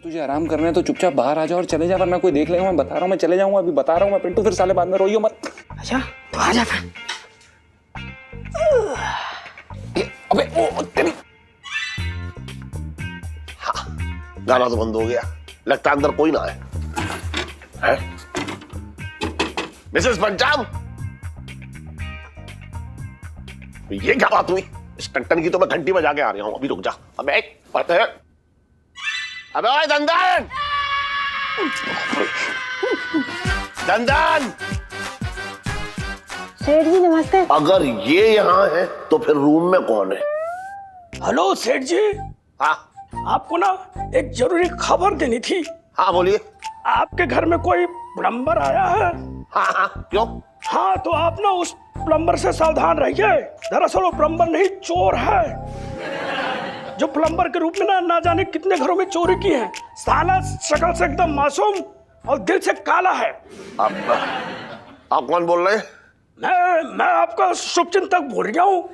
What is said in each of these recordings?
तुझे आराम करना है तो चुपचाप बाहर आ जा और चले जा, वरना कोई देख लेगा। मैं बता रहा हूँ, मैं चले जाऊंगा, अभी बता रहा हूँ मैं पिंटू, फिर साले बाद में रोइयो मत। अच्छा तो आ जा फिर। अबे ओ तेरी। हाँ, गाना तो बंद हो गया, लगता है अंदर कोई ना है? मिसेस पंचाम, ये क्या बात हुई? इस टंटन की तो मैं घंटी बजा के आ रहा हूं, अभी रुक जा। अबे पता है, अबे ओए दंदन, दंदन। सेठ जी नमस्ते। अगर ये यहाँ है तो फिर रूम में कौन है? हेलो सेठ जी, हाँ आपको ना एक जरूरी खबर देनी थी। हाँ बोलिए। आपके घर में कोई प्लम्बर आया है? हाँ हाँ, क्यों? हाँ तो आप ना उस प्लम्बर से सावधान रहिए। दरअसल वो प्लम्बर नहीं, चोर है, जो प्लम्बर के रूप में ना जाने कितने घरों में चोरी की है। साला शक्ल से एकदम मासूम और दिल से काला है। आप कौन बोल रहे हैं? मैं आपका शुभचिंतक बोल रहा हूँ।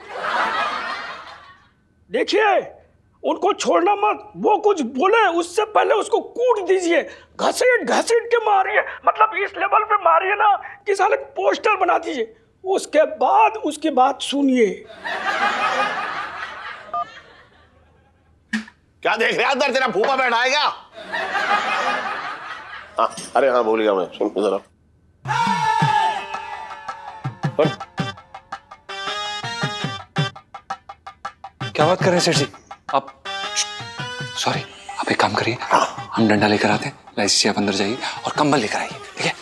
देखिए, उनको छोड़ना मत, वो कुछ बोले उससे पहले उसको कूट दीजिए, घसीट घसीट के मारिए, मतलब इस लेवल पे मारिए ना कि साले पोस्टर बना दीजिए। उसके बाद उसकी बात सुनिए। क्या देख रहे हैं अंदर, तेरा फूफा बैठा है क्या? हाँ, अरे हाँ बोलिएगा, मैं सुन जरा। क्या बात कर रहे हैं सेठ जी आप? सॉरी, आप एक काम करिए, हम डंडा लेकर आते हैं, लाइसी से आप अंदर जाइए और कंबल लेकर आइए, ठीक है?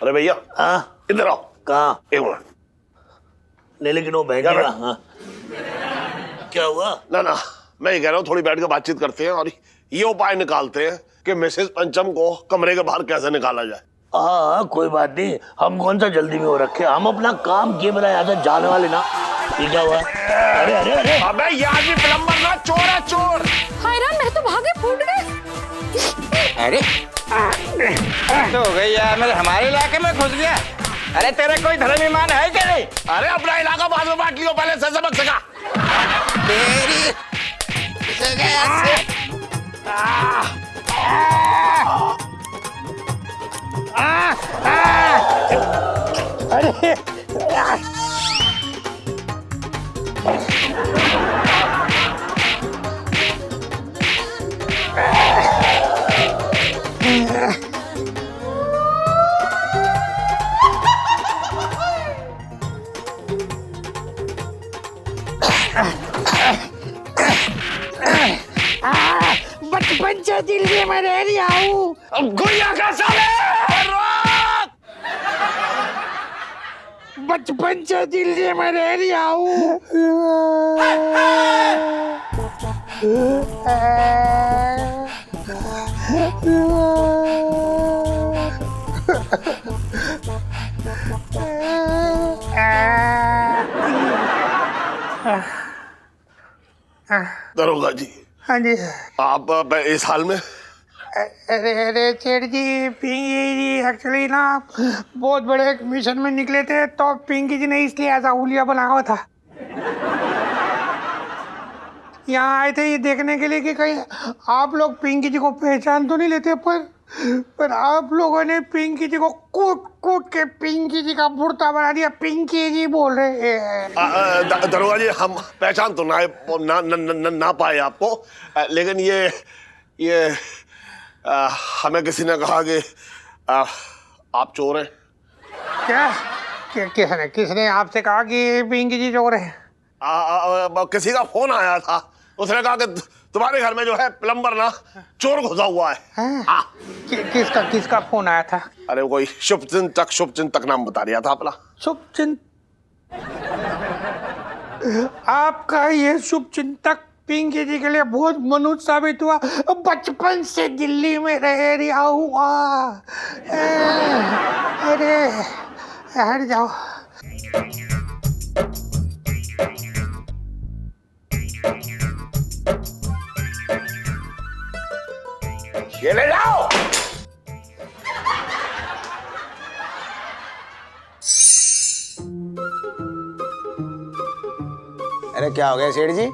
अरे भैया, हाँ इधर आओ। कहाँ? एक मिनट। नहीं लेकिन वो बैठेगा। हाँ क्या हुआ? ना ना, मैं ये कह रहा हूँ थोड़ी बैठ के बातचीत करते हैं और ये उपाय निकालते हैं कि मिसेस पंचम को कमरे के बाहर कैसे निकाला जाए। हाँ कोई बात नहीं, हम कौन सा जल्दी में हो रखे, हम अपना काम किए बिना यहाँ से जाने वाले ना। ये क्या हुआ? अरे अरे अरे अबे ये आदमी प्लम्बर ना, चोर है चोर। हाय राम, मैं तो भागे फूट गए। अरे तो हो गई यार, मेरे हमारे इलाके में घुस गया। अरे तेरे कोई धर्म ईमान है क्या? नहीं अरे अपना इलाका बाद में बांट लियो, पहले से सबक सका। तेरी बचपन से दिल में मैं रह रहा हूँ। गुड़िया का साले रोक! बचपन से दिल में मैं रह रहा हूँ। दरोगा जी, हाँ जी। आप इस हाल में? अरे अरे सेठ जी, पिंकी जी एक्चुअली ना बहुत बड़े एक मिशन में निकले थे, तो पिंकी जी ने इसलिए ऐसा हुलिया बना हुआ था। यहाँ आए थे ये देखने के लिए कि कहीं आप लोग पिंकी जी को पहचान तो नहीं लेते, पर आप लोगों ने पिंकी जी को कूट कूट के पिंकी जी का बुर्ता बना दिया। पिंकी जी बोल रहे हैं। दरोगा जी, हम पहचान तो ना पाए आपको, लेकिन ये हमें किसी ने कहा कि आप चोर हैं। क्या किसने आपसे कहा कि पिंकी जी चोर है? किसी का फोन आया था, उसने कहा कि तुम्हारे घर में जो है प्लम्बर ना चोर घुसा हुआ है। हाँ। किसका फोन आया था? अरे कोई शुभचिंतक नाम बता दिया था अपना। आपका ये शुभचिंतक पिंकी जी के लिए बहुत मनुष्य साबित हुआ। बचपन से दिल्ली में रह रहा हुआ। अरे हट जाओ। ये ले जाओ। अरे अरे क्या हो गया सेठ जी?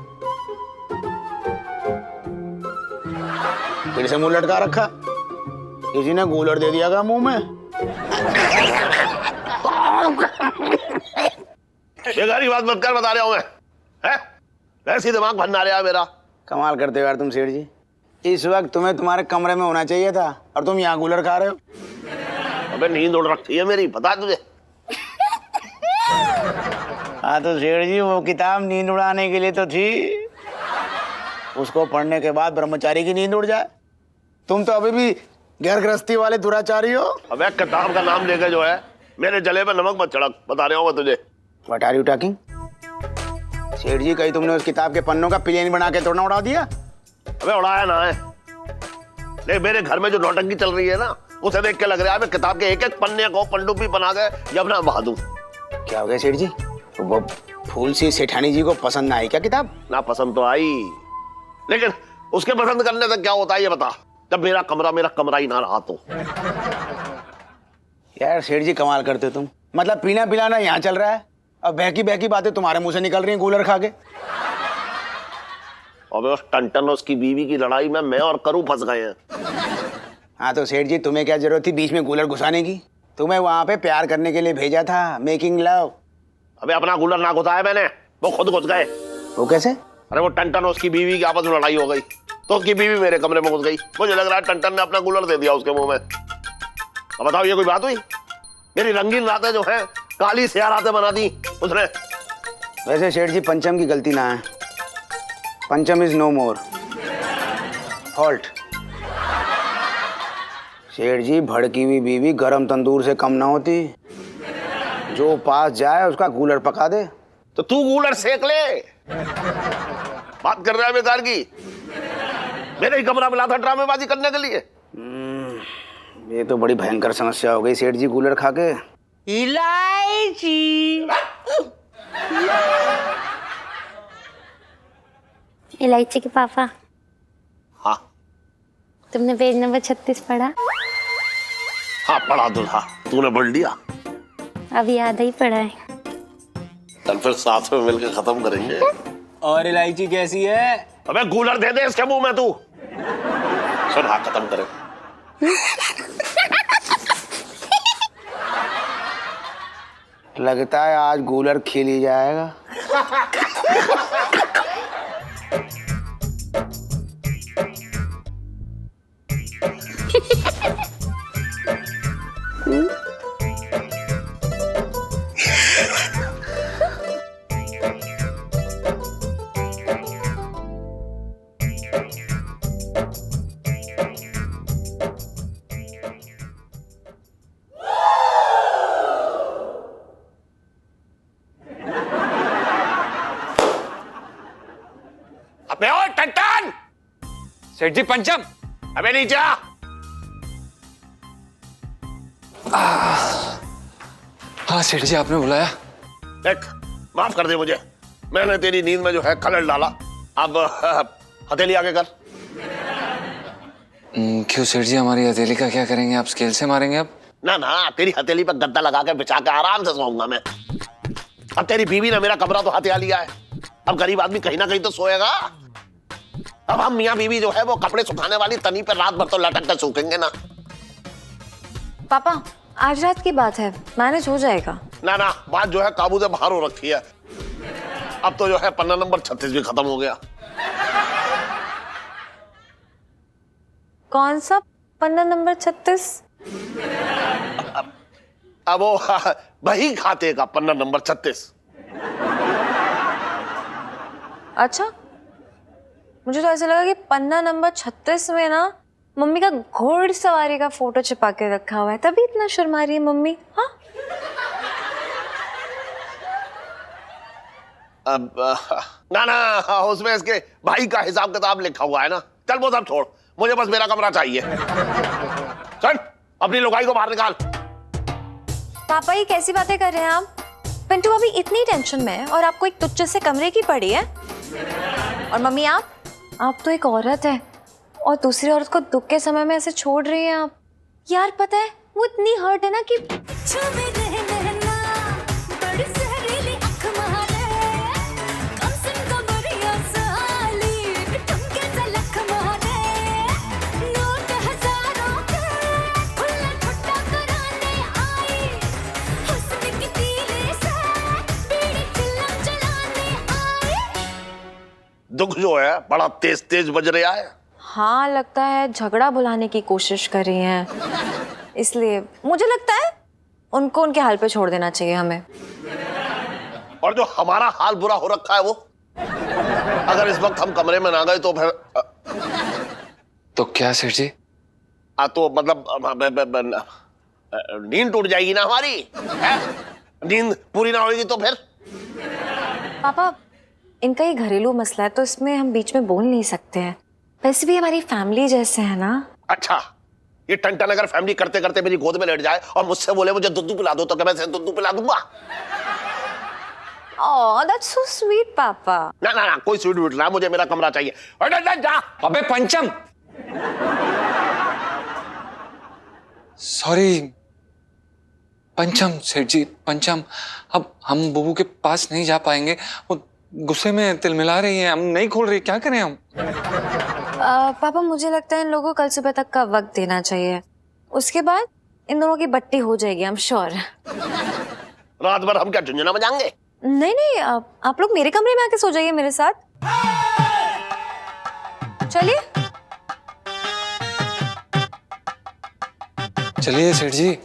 फिर से मुंह लटका रखा? किसी ने गूलर दे दिया क्या मुंह में? बेकारी बात मत कर, बता रहा हूं मैं। है वैसे ही दिमाग भंडा रहा है मेरा। कमाल करते हो यार तुम सेठ जी। इस वक्त तुम्हें तुम्हारे कमरे में होना चाहिए था और तुम यहाँ गूलर खा रहे हो। अबे नींद उड़ रखी है मेरी, पता है तुझे? हाँ तो सेठ जी वो किताब नींद उड़ाने के लिए तो थी, उसको पढ़ने के बाद ब्रह्मचारी की नींद उड़ जाए। तुम तो अभी भी घर गृहस्थी वाले दुराचारी हो। अबे किताब का नाम लेकर जो है मेरे जले पे नमक मत छिड़क, बता रहा हूँ मैं तुझे। What are you talking? सेठ जी कहीं तुमने उस किताब के पन्नों का प्लेन बना के तोड़ना उड़ा दिया? अबे उड़ाया ना है, नहीं मेरे घर में जो नौटंकी चल रही है ना, उसे देख के लग रहा है मैं किताब के एक एक पन्ने को पनडुब्बी बना के यमुना बहा दूं। क्या हो गया सेठ जी? वो फूल सी सेठानी जी को पसंद ना आई क्या किताब? ना पसंद तो आई, लेकिन उसके पसंद करने से क्या होता है ये बता, जब मेरा कमरा ही ना रहा तो। यार सेठ जी कमाल करते हो तुम। मतलब पीना पिलाना यहाँ चल रहा है और बहकी बहकी बातें तुम्हारे मुंह से निकल रही हैं गूलर खा के। अबे उस टंटन उसकी बीवी की लड़ाई में मैं और करू फंस गए हैं। हाँ तो सेठ जी तुम्हें क्या जरूरत थी बीच में गूलर घुसाने की? तुम्हें वहां पे प्यार करने के लिए भेजा था, मेकिंग लव। अबे अपना गूलर ना घुसाया मैंने, वो खुद घुस गए। वो कैसे? अरे वो टंटन उसकी बीवी की आपस में लड़ाई हो गई तो उसकी बीवी मेरे कमरे में घुस गई। मुझे लग रहा है टंटन ने अपना गूलर दे दिया उसके मुंह में। अब बताओ ये कोई बात हुई? मेरी रंगीन रातें जो है काली स्याह रातें बना दी उसने। वैसे सेठ जी पंचम की गलती ना है, पंचम इज नो मोर फॉल्ट। सेठ जी भड़की हुई बीवी गरम तंदूर से कम ना होती, जो पास जाए उसका गूलर पका दे। तो तू गूलर सेक ले, बात कर रहा है बेकार की। मैंने ही कमरा मिला था ड्रामेबाजी करने के लिए। ये तो बड़ी भयंकर समस्या हो गई सेठ जी गूलर खा के। इलायची इलायची के पापा, हाँ तुमने पेज नंबर 36 पढ़ा? हाँ पढ़ा तो था, तूने पढ़ लिया? अभी आधा ही पढ़ा है। कल फिर साथ में मिलकर खत्म करेंगे। और इलायची कैसी है? अबे गूलर दे दे इसके मुंह में तू। सुन हाँ खत्म करे। लगता है आज गूलर खेल ही जाएगा। अबे ओ टंटन! सेठ जी पंचम। अबे नीचे आ। हाँ सेठ जी आपने बुलाया। देख माफ कर दे मुझे, मैंने तेरी नींद में जो है खलल डाला। अब हथेली आगे कर। क्यों सेठ जी हमारी हथेली का क्या करेंगे आप? स्केल से मारेंगे अब? ना ना तेरी हथेली पर गद्दा लगा के बिछा के आराम से सोऊंगा मैं। अब तेरी बीवी ने मेरा कमरा तो हथिया लिया है, अब गरीब आदमी कहीं ना कहीं तो सोएगा। अब हम मियाँ बीवी जो है वो कपड़े सुखाने वाली तनी पर रात भर तो लटक कर सूखेंगे ना। पापा आज रात की बात है, मैनेज हो जाएगा। ना ना बात जो है काबू से बाहर हो रखी है। अब तो जो है पन्ना नंबर 36 भी खत्म हो गया। कौन सा पन्ना नंबर 36? अब वो वही खाते का पन्ना नंबर 36। अच्छा मुझे तो ऐसा लगा कि पन्ना नंबर 36 में ना मम्मी का घोड़सवारी का फोटो छिपा के रखा हुआ है, तभी इतना शर्मा रही है मम्मी। हाँ अब ना ना उसमें इसके भाई का हिसाब किताब लिखा हुआ है ना। चल वो सब छोड़, मुझे बस मेरा कमरा चाहिए। चल अपनी लुगाई को बाहर निकाल। पापा ये कैसी बातें कर रहे हैं आप? पिंटू अभी इतनी टेंशन में है और आपको एक तुच्छ से कमरे की पड़ी है। और मम्मी आप तो एक औरत है और दूसरी औरत को दुख के समय में ऐसे छोड़ रही हैं आप। यार पता है वो इतनी हर्ट है ना कि दुख जो है बड़ा तेज तेज बज रहा है। हाँ, लगता है झगड़ा बुलाने की कोशिश कर रही हैं, इसलिए मुझे लगता है उनको उनके हाल पे छोड़ देना चाहिए हमें। और जो हमारा हाल बुरा हो रखा है वो, अगर इस वक्त हम कमरे में ना गए तो फिर तो क्या सेठ जी? तो मतलब नींद टूट जाएगी ना हमारी, है? नींद पूरी ना होगी तो फिर। पापा, इनका ये घरेलू मसला है तो इसमें हम बीच में बोल नहीं सकते हैं। वैसे भी हमारी फैमिली जैसे है ना। अच्छा, ये टन अगर फैमिली करते करते मेरी गोद में लेट जाए और मुझसे बोले मुझे दूध पिला दो, तो क्या मैं दूध पिला दूंगा? ओह, दैट्स सो स्वीट पापा। ना ना ना, कोई स्वीट वीट ना, मुझे मेरा कमरा चाहिए। जा। अबे पंचम, सॉरी पंचम, सेठ जी पंचम, अब हम बुबू के पास नहीं जा पाएंगे, वो गुस्से में तिलमिला रही है, हम नहीं खोल रही, क्या करें हम? पापा, मुझे लगता है इन लोगों को कल सुबह तक का वक्त देना चाहिए, उसके बाद इन दोनों की बट्टी हो जाएगी, आई एम श्योर। रात भर हम क्या झुंझुना बजाएंगे? नहीं नहीं, आप लोग मेरे कमरे में आके सो जाइए मेरे साथ। चलिए चलिए सेठ जी।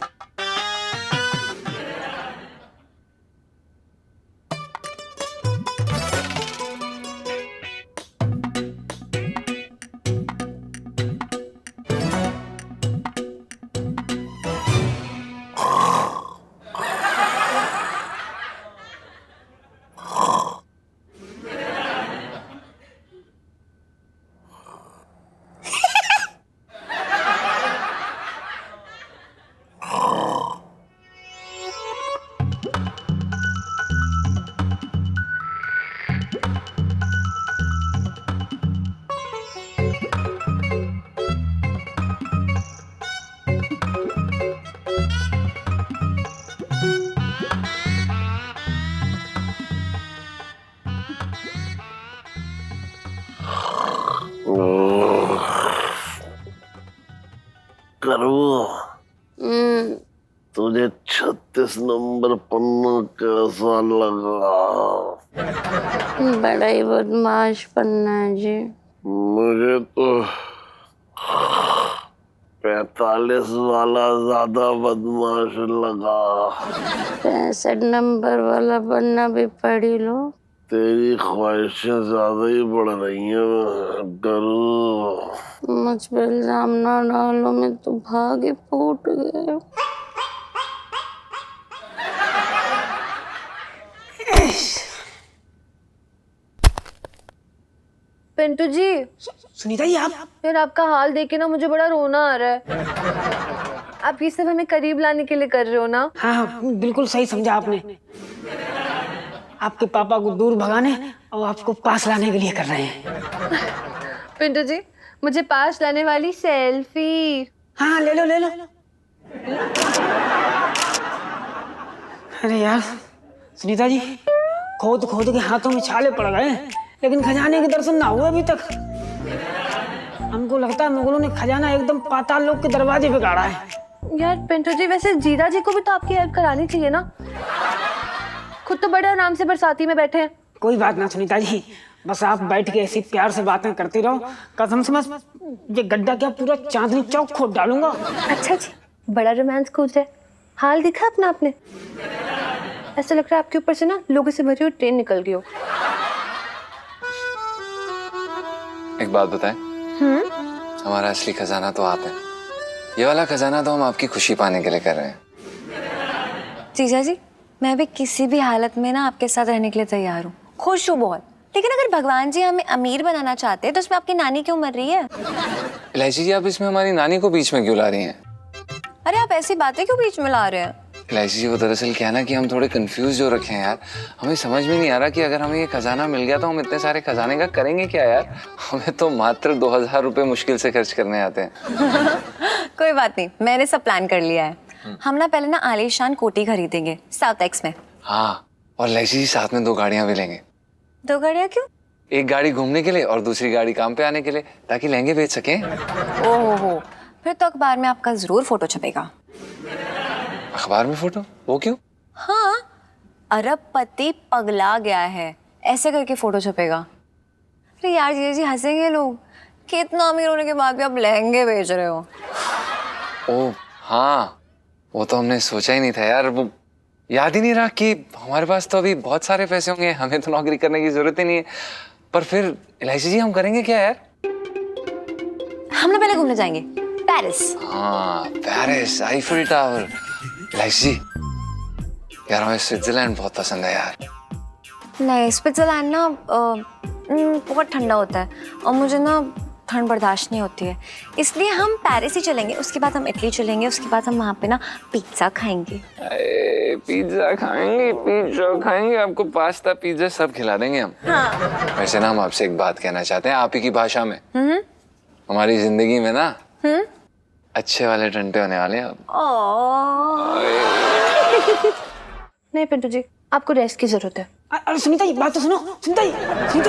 करो, तुझे 36 नंबर पन्ना कैसा लगा? बड़ा ही बदमाश पन्ना है जी। मुझे तो 45 वाला ज्यादा बदमाश लगा। 65 नंबर वाला पन्ना भी पढ़ी लो। तेरी ख्वाहिशें ज्यादा ही बढ़ रही हैं करो। मुझ पे इल्जाम ना डालो, मैं तो भागे फूट गए। पिंटू जी, सुनीता जी, आप यार आपका हाल देख के ना मुझे बड़ा रोना आ रहा है। आप ये सब हमें करीब लाने के लिए कर रहे हो ना? हाँ हाँ, बिल्कुल सही समझा आपने। आपके पापा को दूर भगाने और आपको पास लाने के लिए कर रहे हैं। पिंटू जी, मुझे पास लाने वाली सेल्फी। हाँ, ले लो ले लो। अरे यार सुनीता जी, खोद खोद के हाथों में छाले पड़ गए, लेकिन खजाने के दर्शन ना हुए अभी तक। हमको लगता है मुगलों ने खजाना एकदम पाताल लोक के दरवाजे पे गाड़ा है। यार पिंटू जी, वैसे जीजा जी को भी तो आपकी हेल्प करानी चाहिए ना, खुद तो बड़े आराम से बरसाती में बैठे हैं। कोई बात ना सुनीता जी, बस आप बैठ के ऐसी प्यार से बातें करती रहो, कसम से मैं ये गड्ढा क्या पूरा चांदनी चौक खोद डालूंगा। अच्छा जी, बड़ा रोमांस खोज है। हाल दिखा अपना आपने? ऐसा लग रहा है आपके ऊपर से ना लोगों से भरी हुई ट्रेन निकल गई हो। एक बात बताएं, हमारा असली खजाना तो आप है। ये वाला खजाना तो हम आपकी खुशी पाने के लिए कर रहे हैं। जीजा जी, मैं भी किसी भी हालत में ना आपके साथ रहने के लिए तैयार हूँ, खुश हूँ बहुत। लेकिन अगर भगवान जी हमें अमीर बनाना चाहते हैं तो उसमें आपकी नानी क्यों मर रही है? इलायची जी, आप इसमें हमारी नानी को बीच में क्यों ला रही हैं? अरे आप ऐसी बातें क्यों बीच में ला रहे हैं? इलायची जी, वो दरअसल क्या है ना कि हम थोड़े कंफ्यूज हो रखे हैं यार। हमें समझ में नहीं आ रहा कि अगर हमें ये खजाना मिल गया तो हम इतने सारे खजाने का करेंगे क्या यार। हमें तो मात्र 2000 रुपए मुश्किल से खर्च करने आते हैं। कोई बात नहीं, मैंने सब प्लान कर लिया है। हम ना पहले ना आलीशान कोठी खरीदेंगे साउथ एक्स में। हाँ, और इलायची जी साथ में 2 गाड़ियां भी लेंगे। 2 गाड़ियाँ क्यों? एक गाड़ी घूमने के लिए और दूसरी गाड़ी काम पे आने के लिए, ताकि लहंगे बेच सकें। ओहो, फिर तो अखबार में आपका जरूर फोटो छपेगा। अखबार में फोटो? वो क्यों? हाँ, अरबपति पगला गया है, ऐसे करके फोटो छपेगा। अरे यार जीजा जी हंसेंगे लोग कि इतना अमीर होने के बाद भी आप लहंगे बेच रहे हो। ओ हाँ, वो तो हमने सोचा ही नहीं था यार। वो याद ही नहीं रहा कि हमारे पास तो अभी बहुत सारे पैसे होंगे, हमें तो नौकरी करने की जरूरत ही नहीं है। पर फिर एलआईसी जी हम करेंगे क्या यार? हम लोग पहले घूमने जाएंगे पेरिस। हाँ पेरिस, आईफिल टावर। एलआईसी जी यार हमें स्विट्जरलैंड बहुत पसंद है यार। नहीं स्विट्जरलैंड ना बहुत ठंडा होता है और मुझे ना ठंड बर्दाश्त नहीं होती है, इसलिए हम पेरिस ही चलेंगे, उसके बाद हम इटली चलेंगे, उसके बाद हम वहाँ पे ना पिज्ज़ा खाएंगे। पिज्जा खाएंगे, पिज्जा खाएंगे, आपको पास्ता पिज्जा सब खिला देंगे हम। हाँ। वैसे ना हम आपसे एक बात कहना चाहते हैं आप ही की भाषा में। हमारी जिंदगी में ना अच्छे वाले टंटे होने वाले हैं अब। नहीं पिंटू जी आपको रेस्ट की जरूरत है। अरे सुनीता जी बात तो सुनो। सुनीता जी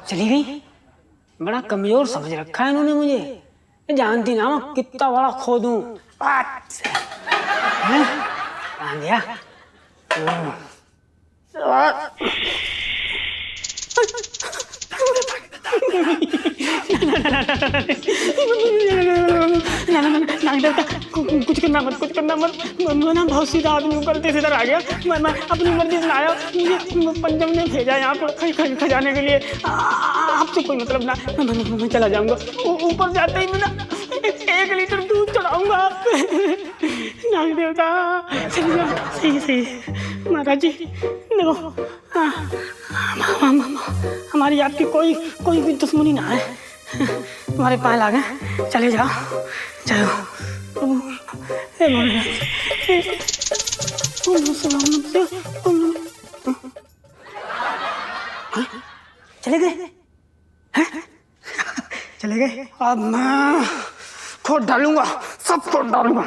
चली गई। बड़ा कमजोर समझ रखा है इन्होंने मुझे। जानती ना मैं कितना बड़ा खो दूं। गया कुछ करना मत, कुछ करना मत। मैं ना बहुत सीधा आदमी हूँ, गलती से इधर आ गया। मैं अपनी मर्जी से आया, मुझे पंजम ने भेजा यहाँ पर खजाने के लिए। आपसे कोई मतलब ना, मैं चला जाऊंगा। ऊपर जाते ही मैं ना 1 लीटर दूध चढ़ाऊंगा आप पे। नाग देवता सही महाराज जी देखो, हमारी आपकी कोई भी दुश्मनी ना है। तुम्हारे पाए लागे, चले जाओ जाओ। चले गए चले गए। अब मैं खोद डालूंगा, सब खोद डालूंगा।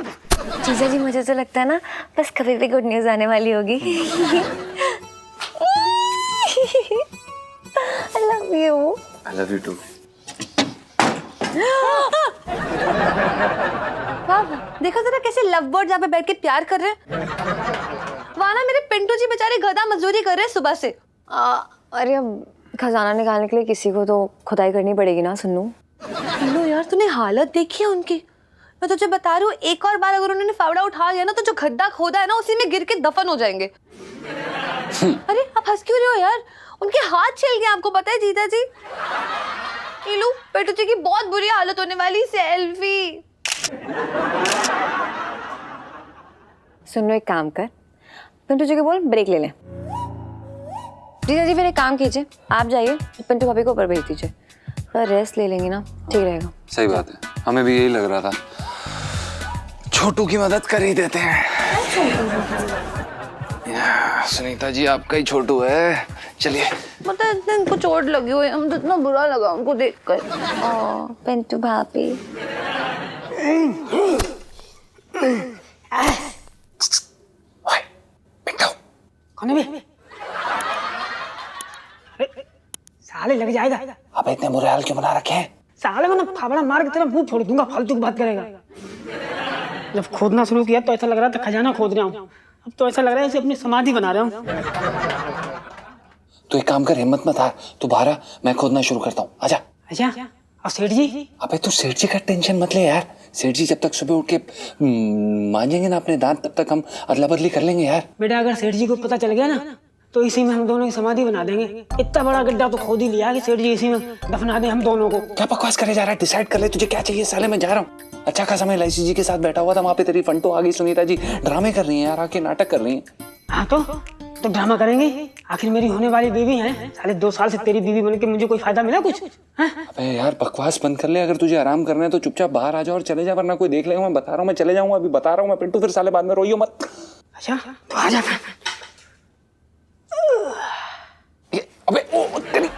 जीजा जी मुझे तो लगता है ना बस कभी भी गुड न्यूज आने वाली होगी। I love you. I love you too. वाह देखो जरा कैसे लव बर्ड जहाँ पे बैठ के प्यार कर रहे हैं। वहाँ ना मेरे पिंटू जी बेचारे गधा मजदूरी कर रहे हैं सुबह से। अरे अब खजाना निकालने के लिए किसी को तो खुदाई करनी पड़ेगी ना सुन्नू। लो यार तूने हालत देखी है उनकी। मैं तुझे बता रही हूँ एक और बार अगर उन्होंने फावड़ा उठा लिया ना तो जो गड्ढा खोदा है ना उसी में गिर के दफन हो जाएंगे। अरे आप हंस क्यों रहे हो यार? उनके हाथ छिल गए, आपको पता है जीजा जी? इलू पेटू जी की बहुत बुरी हालत होने वाली। सेल्फी सुन लो, एक काम कर पिंटू जी को बोल ब्रेक ले लें। जीजा जी फिर एक काम कीजिए, आप जाइए पिंटू भाभी को ऊपर भेज दीजिए, थोड़ा रेस्ट ले लेंगे ना, ठीक रहेगा। सही बात है, हमें भी यही लग रहा था। छोटू की मदद कर ही देते हैं। सुनीता जी आपका ही छोटू है, चलिए। मतलब इनको चोट लगी हुई, हम तो इतना बुरा लगा उनको देखकर। पिंटू भाभी कौन है बे? साले लग जाएगा। अबे इतने बुरे हाल क्यों बना रखे हैं? साले मैंने फावड़ा मार के तेरा मुंह फोड़ दूंगा, फालतू की बात करेगा। जब खोदना शुरू किया तो ऐसा लग रहा था खजाना खोद रहा हूँ, अब तो ऐसा लग रहा है जैसे अपनी समाधि बना रहा हूँ। तो एक काम कर, हिम्मत मत हार, तू बाहर आ, मैं खोदना शुरू करता हूँ, आजा। अच्छा और सेठ जी? अबे तू सेठ जी का टेंशन मत ले यार, सेठ जी जब तक सुबह उठ के मांजेंगे ना अपने दांत तब तक हम अदला बदली कर लेंगे यार। बेटा अगर सेठ जी को पता चल गया ना तो इसी में हम दोनों की समाधि बना देंगे। इतना बड़ा गड्ढा तो खोद ही लिया कि सेठ जी इसी में दफना दें हम दोनों को। क्या बकवास करे जा रहा है? डिसाइड कर ले तुझे क्या चाहिए। साले मैं जा रहा हूँ, अच्छा खासा मैं एलआईसी जी के साथ बैठा हुआ था, वहाँ पे तेरी फंटो आ गई, सुनीता जी ड्रामे कर रही हैं यार, आके नाटक कर रही हैं। हाँ तो ड्रामा करेंगे, आखिर मेरी होने वाली बीवी है। साले 2 साल से तेरी बीवी बन के मुझे कोई फायदा मिला कुछ? अबे यार बकवास बंद कर ले, अगर तुझे आराम करना है तो चुपचाप बाहर आ जाओ और चले जा, वरना कोई देख लेगा। मैं बता रहा हूँ, मैं चले जाऊंगा, अभी बता रहा हूँ मैं पिंटू, फिर साले बाद में रोइयो मत। अच्छा तो आ जा। अबे ओ तेरी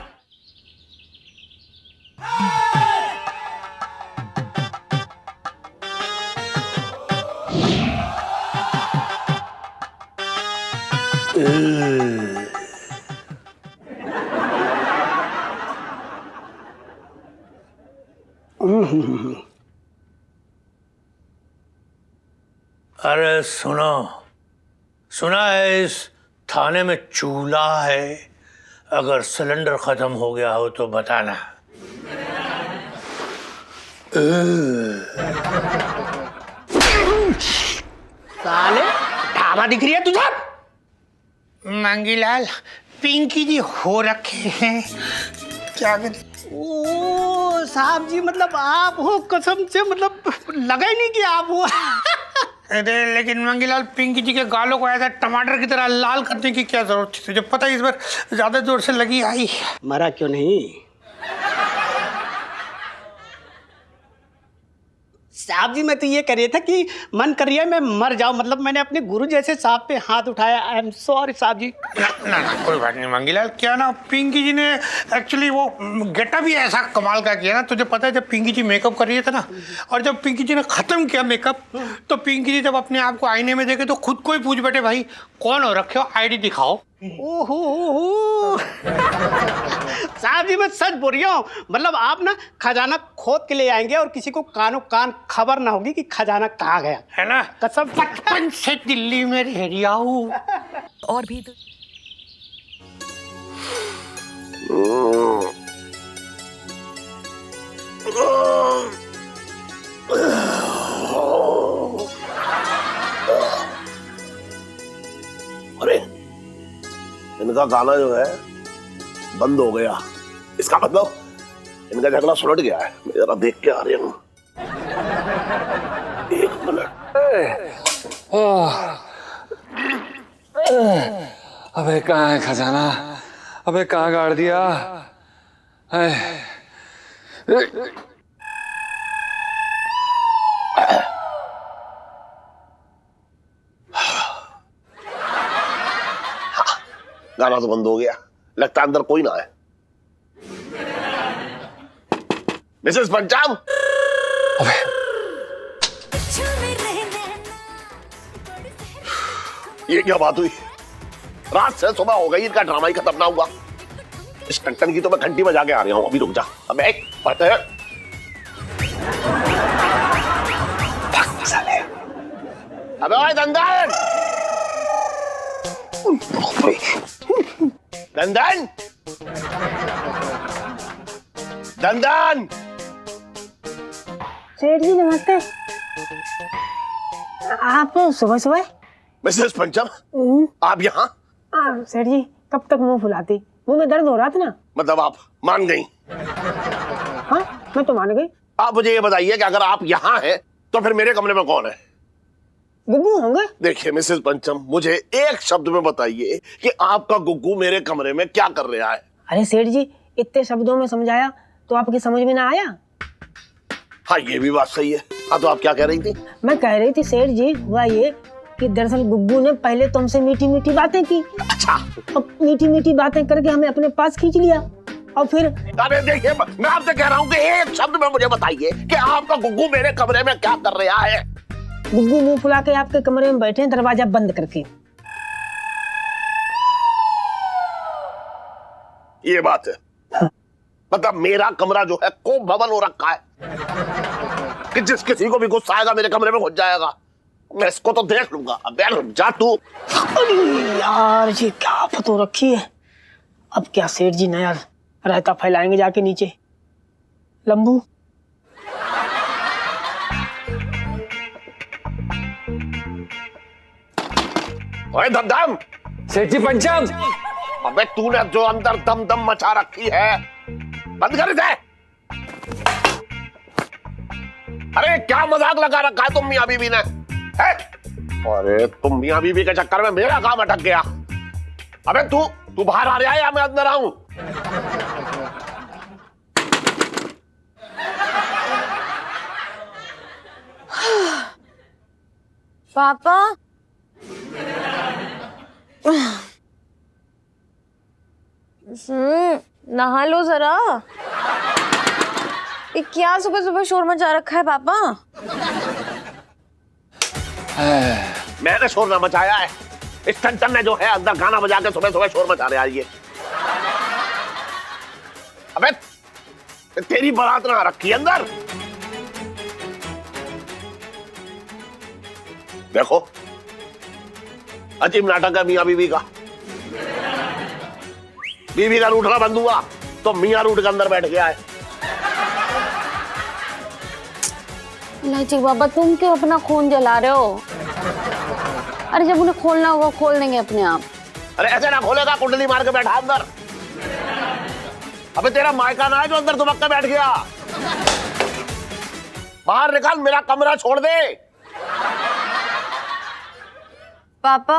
अरे सुनो, सुना है इस थाने में चूल्हा है, अगर सिलेंडर खत्म हो गया हो तो बताना। साले ढाबा दिख रही है तुझे? मंगीलाल, पिंकी जी हो रखे हैं, क्या करें? ओ साहब जी, मतलब आप हो? कसम से मतलब लगा ही नहीं कि आप हो। अरे लेकिन मंगीलाल, पिंकी जी के गालों को ऐसा टमाटर की तरह लाल करने की क्या जरूरत थी? तुझे पता है इस बार ज्यादा जोर से लगी आई। मरा क्यों नहीं? साहब जी, मैं तो ये कह रहा था कि मन कर रही है मैं मर जाऊं, मतलब मैंने अपने गुरु जैसे साहब पे हाथ उठाया। आई एम सॉरी साहब जी। ना कोई बात नहीं मंगीलाल। क्या ना, पिंकी जी ने एक्चुअली वो गेटअप भी ऐसा कमाल का किया ना। तुझे पता है जब पिंकी जी मेकअप कर रही थी ना, और जब पिंकी जी ने खत्म किया मेकअप, तो पिंकी जी जब अपने आप को आईने में देखे तो खुद को ही पूछ बैठे, भाई कौन हो रखे हो, आईडी दिखाओ। ओहो साहब जी, मैं सच बोल रही हूँ। मतलब आप ना खजाना खोद के ले आएंगे और किसी को कानों कान खबर ना होगी कि खजाना कहाँ गया, है ना? कसम। बचपन से दिल्ली में रह रहा हूँ। और भी तो अरे इनका गाना जो है बंद हो गया, इसका मतलब इनका झगड़ा सुलट गया है। मैं जरा देख के आ रही हूँ, एक मिनट। अबे कहाँ है खजाना? अबे कहाँ गाड़ दिया? गाना तो बंद हो गया, लगता है अंदर कोई ना है। मिसेस पंचाम, ये क्या बात हुई? रात से सुबह हो गई, इनका ड्रामा ही खत्म ना हुआ। इस टंटन की तो मैं घंटी बजा के आ रहा हूं, अभी रुक जा। अबे पता है, अबे ओए दंदन, दंदन, दंदन। सेठ जी नमस्ते। आप सुबह सुबह? मिसेस पंचम, आप यहाँ? सेठ जी कब तक मुंह फुलाती? मुंह में दर्द हो रहा था ना। मतलब आप मान गई? हाँ मैं तो मान गई। आप मुझे ये बताइए कि अगर आप यहाँ हैं तो फिर मेरे कमरे में कौन है? गुग्गू होंगे। देखिए मिसेस पंचम, मुझे एक शब्द में बताइए कि आपका गुग्गू मेरे कमरे में क्या कर रहा है? अरे सेठ जी, इतने शब्दों में समझाया तो आपकी समझ में ना आया? हाँ ये भी बात सही है। हाँ तो आप क्या कह रही थी? मैं कह रही थी सेठ जी, हुआ ये कि दरअसल गुग्गू ने पहले तुमसे मीठी मीठी बातें की। अच्छा। अब मीठी मीठी बातें करके हमें अपने पास खींच लिया, और फिर अरे देखिए, मैं आपसे कह रहा हूँ कि एक शब्द में मुझे बताइए कि आपका गुग्गू मेरे कमरे में क्या कर रहा है? गुग्गू मुंह फुला के आपके कमरे में बैठे हैं, दरवाजा बंद करके। ये बात है। मतलब मेरा कमरा जो है कोप भवन हो रखा है कि जिस किसी को भी गुस्सा आएगा मेरे कमरे में घुस जाएगा। मैं इसको तो देख लूंगा। अब जा तू। अरे यार जी, क्या आफत हो रखी है। अब क्या सेठ जी नया रायता फैलाएंगे जाके नीचे। लंबू ओए दमदम। सेठ जी पंचम। अबे तूने जो अंदर दम दम मचा रखी है, बंद कर इसे। अरे क्या मजाक लगा रखा है तुम मियां बीवी ने? है? अरे तुम मियां बीवी के चक्कर में मेरा काम अटक गया। अबे तू बाहर आ रहा है या मैं अंदर आऊं? पापा, नहा लो जरा। ये क्या सुबह सुबह शोर मचा रखा है पापा? मैंने शोर ना मचाया है, इस टंटन ने जो है अंदर गाना बजा के सुबह सुबह शोर मचा रहा है ये। अबे तेरी बारात ना रखी है अंदर। देखो अजीब नाटक है मियां बीवी का। बीवी का रूठना बंद हुआ तो मियाँ रूठ के अंदर बैठ गया है। इलायची बाबा, तुम क्यों अपना खून जला रहे हो? अरे जब उन्हें खोलना होगा खोल देंगे अपने आप। अरे ऐसे ना खोलेगा, कुंडली मार के बैठा अंदर। अबे तेरा मायका ना है जो अंदर दुबक के बैठ गया। बाहर निकाल, मेरा कमरा छोड़ दे। पापा,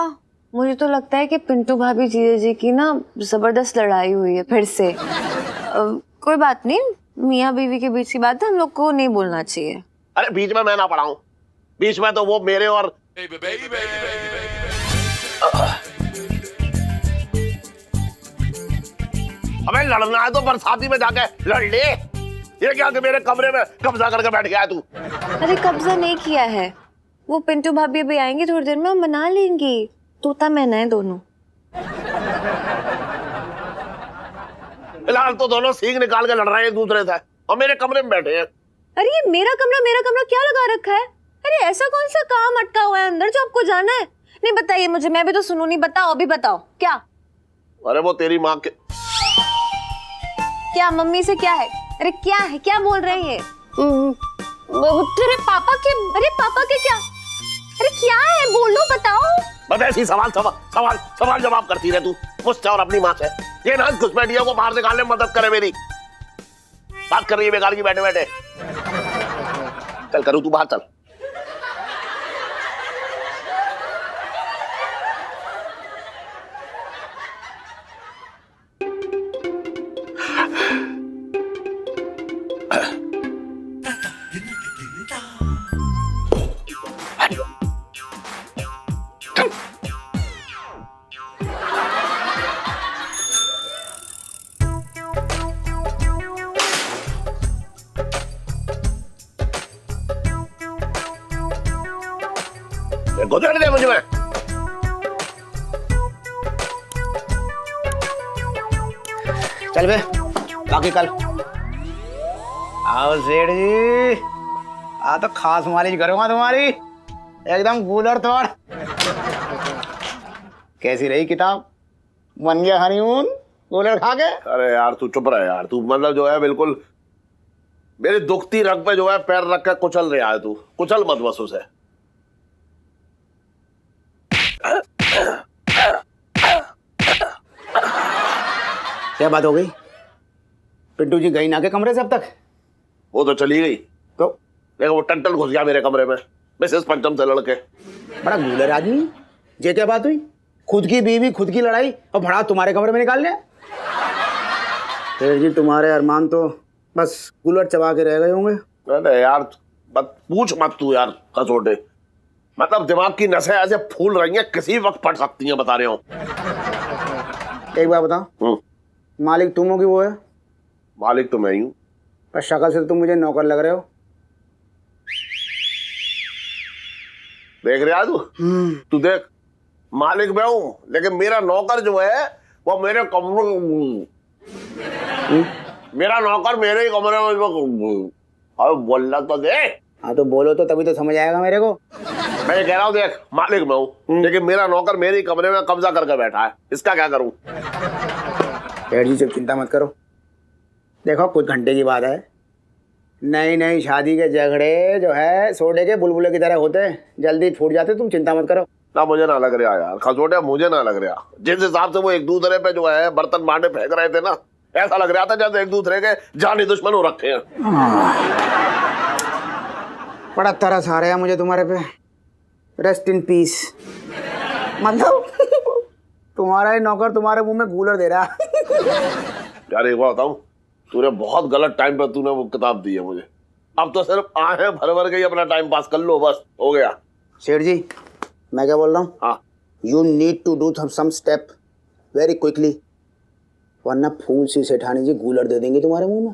मुझे तो लगता है कि पिंटू भाभी जीजा जी की ना जबरदस्त लड़ाई हुई है फिर से। कोई बात नहीं, मियाँ बीवी के बीच की बात है, हम लोग को नहीं बोलना चाहिए। अरे बीच में मैं ना पड़ा हूं, बीच में तो वो मेरे और अबे लड़ना है तो बरसाती में जाके लड़ ले। ये क्या कि मेरे कमरे में कब्जा करके बैठ गया है तू? अरे कब्जा नहीं किया है, वो पिंटू भाभी अभी आएंगी थोड़ी देर में, हम मना लेंगी। तोता मैना है दोनों। फिलहाल तो दोनों सींग निकाल के लड़ रहे हैं एक दूसरे से और मेरे कमरे में बैठे हैं। अरे ये मेरा कमरा क्या लगा रखा है? अरे ऐसा कौन सा काम अटका हुआ है अंदर जो आपको जाना है? नहीं बताइए मुझे, मैं भी तो सुनू। नहीं बताओ, अभी बताओ क्या? अरे वो तेरी माँ के क्या मम्मी से क्या है? अरे क्या है, क्या बोल रहे हैं ये? तेरे पापा के? अरे पापा के क्या? अरे क्या है, बोलो, बताओ। बस ऐसी सवाल जवाब करती रहे तू मुझसे और अपनी माँ से। ये ना घुसपैठियों को बाहर निकालने में मदद करे मेरी। बात कर रही है बेकार की बैठे बैठे। चल करूँ, तू बाहर चल। गुजर दे मुझे। चल बे, बाकी कल आओ सेठ जी। आ तो खास मालिश करूंगा तुम्हारी, एकदम कूलर तोड़। कैसी रही किताब? बन गया हनीमून कूलर खा के? अरे यार तू चुप रहे यार। तू मतलब जो है बिल्कुल मेरी दुखती रग पे जो है पैर रख कर कुचल रहा है। तू कुचल मत बस उसे। क्या बात हो गई? पिंटू जी गई ना के कमरे से अब तक? वो तो चली गई, तो लेकिन वो टंटल घुस गया मेरे कमरे में मिसेस पंचम से लड़के। बड़ा गूलर आदमी। ये क्या बात हुई? खुद की बीवी खुद की लड़ाई और भड़ा तुम्हारे कमरे में निकाल लिया? जी तुम्हारे अरमान तो बस कूलर चबा के रह गए होंगे। अरे यार मत पूछ मत तू यार कसोटे। मतलब दिमाग की नसें ऐसे फूल रही हैं, किसी वक्त फट सकती हैं, बता रहे हो। एक बात बताओ, मालिक तुम हो कि वो है? मालिक तो मैं ही हूँ। पर शक्ल से तुम मुझे नौकर लग रहे हो। देख रहा तू? तू देख, मालिक मैं हूँ लेकिन मेरा नौकर जो है वो मेरे कमरे मेरा नौकर मेरे ही कमरे में। अब बोलना तो दे। हाँ तो बोलो तो तभी तो समझ आएगा मेरे को। मैं ये कह रहा हूँ, देख मालिक मैं हूँ लेकिन मेरा नौकर मेरे ही कमरे में कब्जा करके बैठा है, इसका क्या करूँ? सेठ जी सिर्फ चिंता मत करो। देखो कुछ घंटे की बात है, नई नई शादी के झगड़े जो है सोडे के बुलबुले की तरह होते हैं, जल्दी फूट जाते। तुम चिंता मत करो। ना मुझे ना लग रहा यार खसोटे, मुझे ना लग रहा। जिस हिसाब से वो एक दूसरे पे जो है बर्तन बांटे फेंक रहे थे ना, ऐसा लग रहा था जैसे एक दूसरे के जानी दुश्मन हो रखे हैं। बड़ा तरस आ रहा है मुझे तुम्हारे पे। Rest in peace. मतलब तुम्हारा ही नौकर तुम्हारे मुंह में कूलर दे रहा। यार एक बात बताऊं, तूने बहुत गलत टाइम पर तूने वो किताब दी है मुझे। अब तो सिर्फ आहे भर भर के ही अपना टाइम पास कर लो, बस हो गया। सेठ जी मैं क्या बोल रहा हूँ? हाँ, you need to do some step very quickly, वरना फूल सी सेठानी जी कूलर दे देंगे तुम्हारे मुंह में।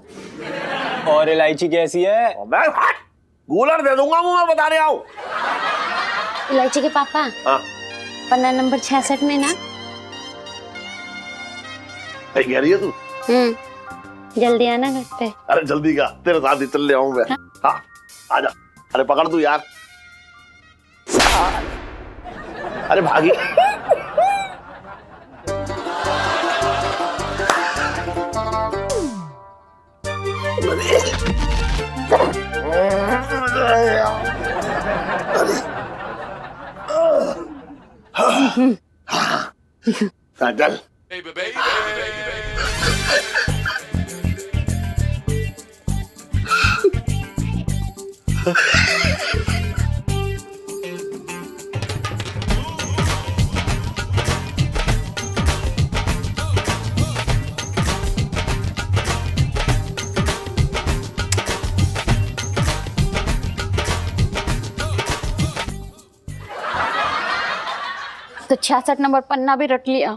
और इलायची कैसी है? मैं कूलर दे दूंगा मुंह में, बता रहा हूँ। इलायची के पापा, हाँ पन्ना नंबर 66 में ना। कह रही है तू? जल्दी आना घर पे। अरे जल्दी का, तेरे साथ ही चल ले आऊं मैं। हाँ आजा। अरे पकड़ तू यार। अरे भागी। चल तो 66 नंबर पन्ना भी रट लिया।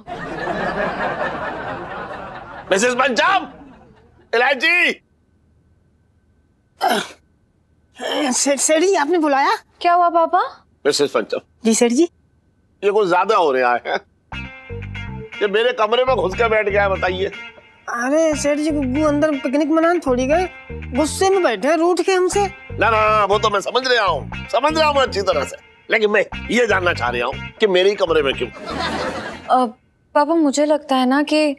मिसेस पंजाब, इलायची। सेठ जी आपने बुलाया? क्या हुआ पापा? मिसेस पंजाब, जी सेठ जी। ये कुछ ज्यादा हो रहा है। ये मेरे कमरे में घुस के बैठ गया है, बताइए। अरे सेठ जी गुग्गू अंदर पिकनिक मनाने थोड़ी गए, गुस्से में बैठे रूठ के हमसे। ना ना, वो तो मैं समझ रहा हूँ अच्छी तरह से, लेकिन मैं ये जानना चाह रहा हूँ कि मेरे ही कमरे में क्यों? पापा मुझे लगता है ना कि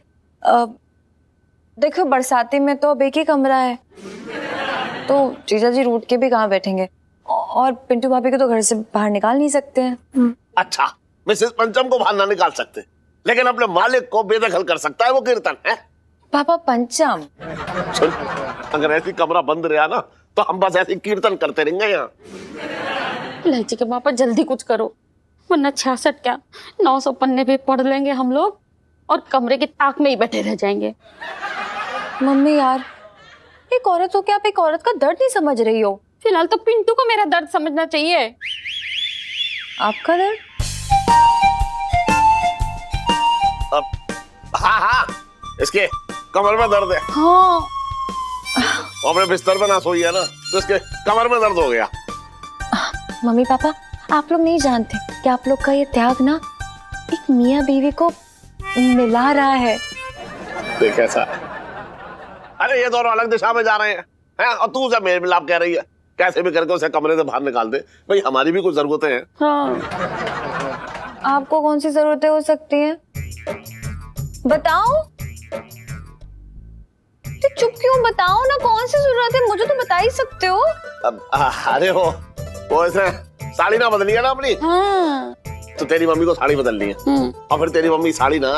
देखो बरसाती में तो अब एक ही कमरा है, तो जीजा जी रूठ के भी कहाँ बैठेंगे, और पिंटू भाभी को तो घर से बाहर निकाल नहीं सकते हैं। अच्छा, मिसेस पंचम को बाहर ना निकाल सकते, लेकिन अपने मालिक को बेदखल कर सकता है वो कीर्तन है। पापा पंचम, सुन, अगर ऐसी कमरा बंद रहा ना तो हम बस ऐसे कीर्तन करते रहेंगे यहाँ। इलायची के पापा जल्दी कुछ करो, वरना 66 क्या 900 पन्ने भी पढ़ लेंगे हम लोग और कमरे की ताक में ही बैठे रह जाएंगे। मम्मी यार, एक औरत हो के आप एक औरत का दर्द नहीं समझ रही हो। फिलहाल तो पिंटू को मेरा दर्द समझना चाहिए। आपका दर्द? हाँ हाँ, इसके कमर में दर्द है। हाँ। वो अपने बिस्तर पे ना सोई है ना, तो इसके कमर में दर्द हो गया। मम्मी पापा, आप लोग नहीं जानते कि आप लोग का ये त्याग ना एक मियाँ बीवी को मिला रहा है। देख ऐसा, अरे ये दोनों अलग दिशा में जा रहे हैं और तू उसे मेल मिलाप कह रही है। कैसे भी करके उसे कमरे से बाहर निकाल दे, भाई हमारी भी कुछ जरूरतें हैं। हाँ। आपको कौन सी जरूरतें हो सकती हैं? बताओ। तो चुप क्यों? बताओ ना, कौन सी जरूरत है, मुझे तो बता ही सकते हो। अरे वो ऐसे साड़ी ना बदली है ना अपनी। हाँ। तो तेरी मम्मी को साड़ी बदलनी है, और फिर तेरी मम्मी साड़ी ना,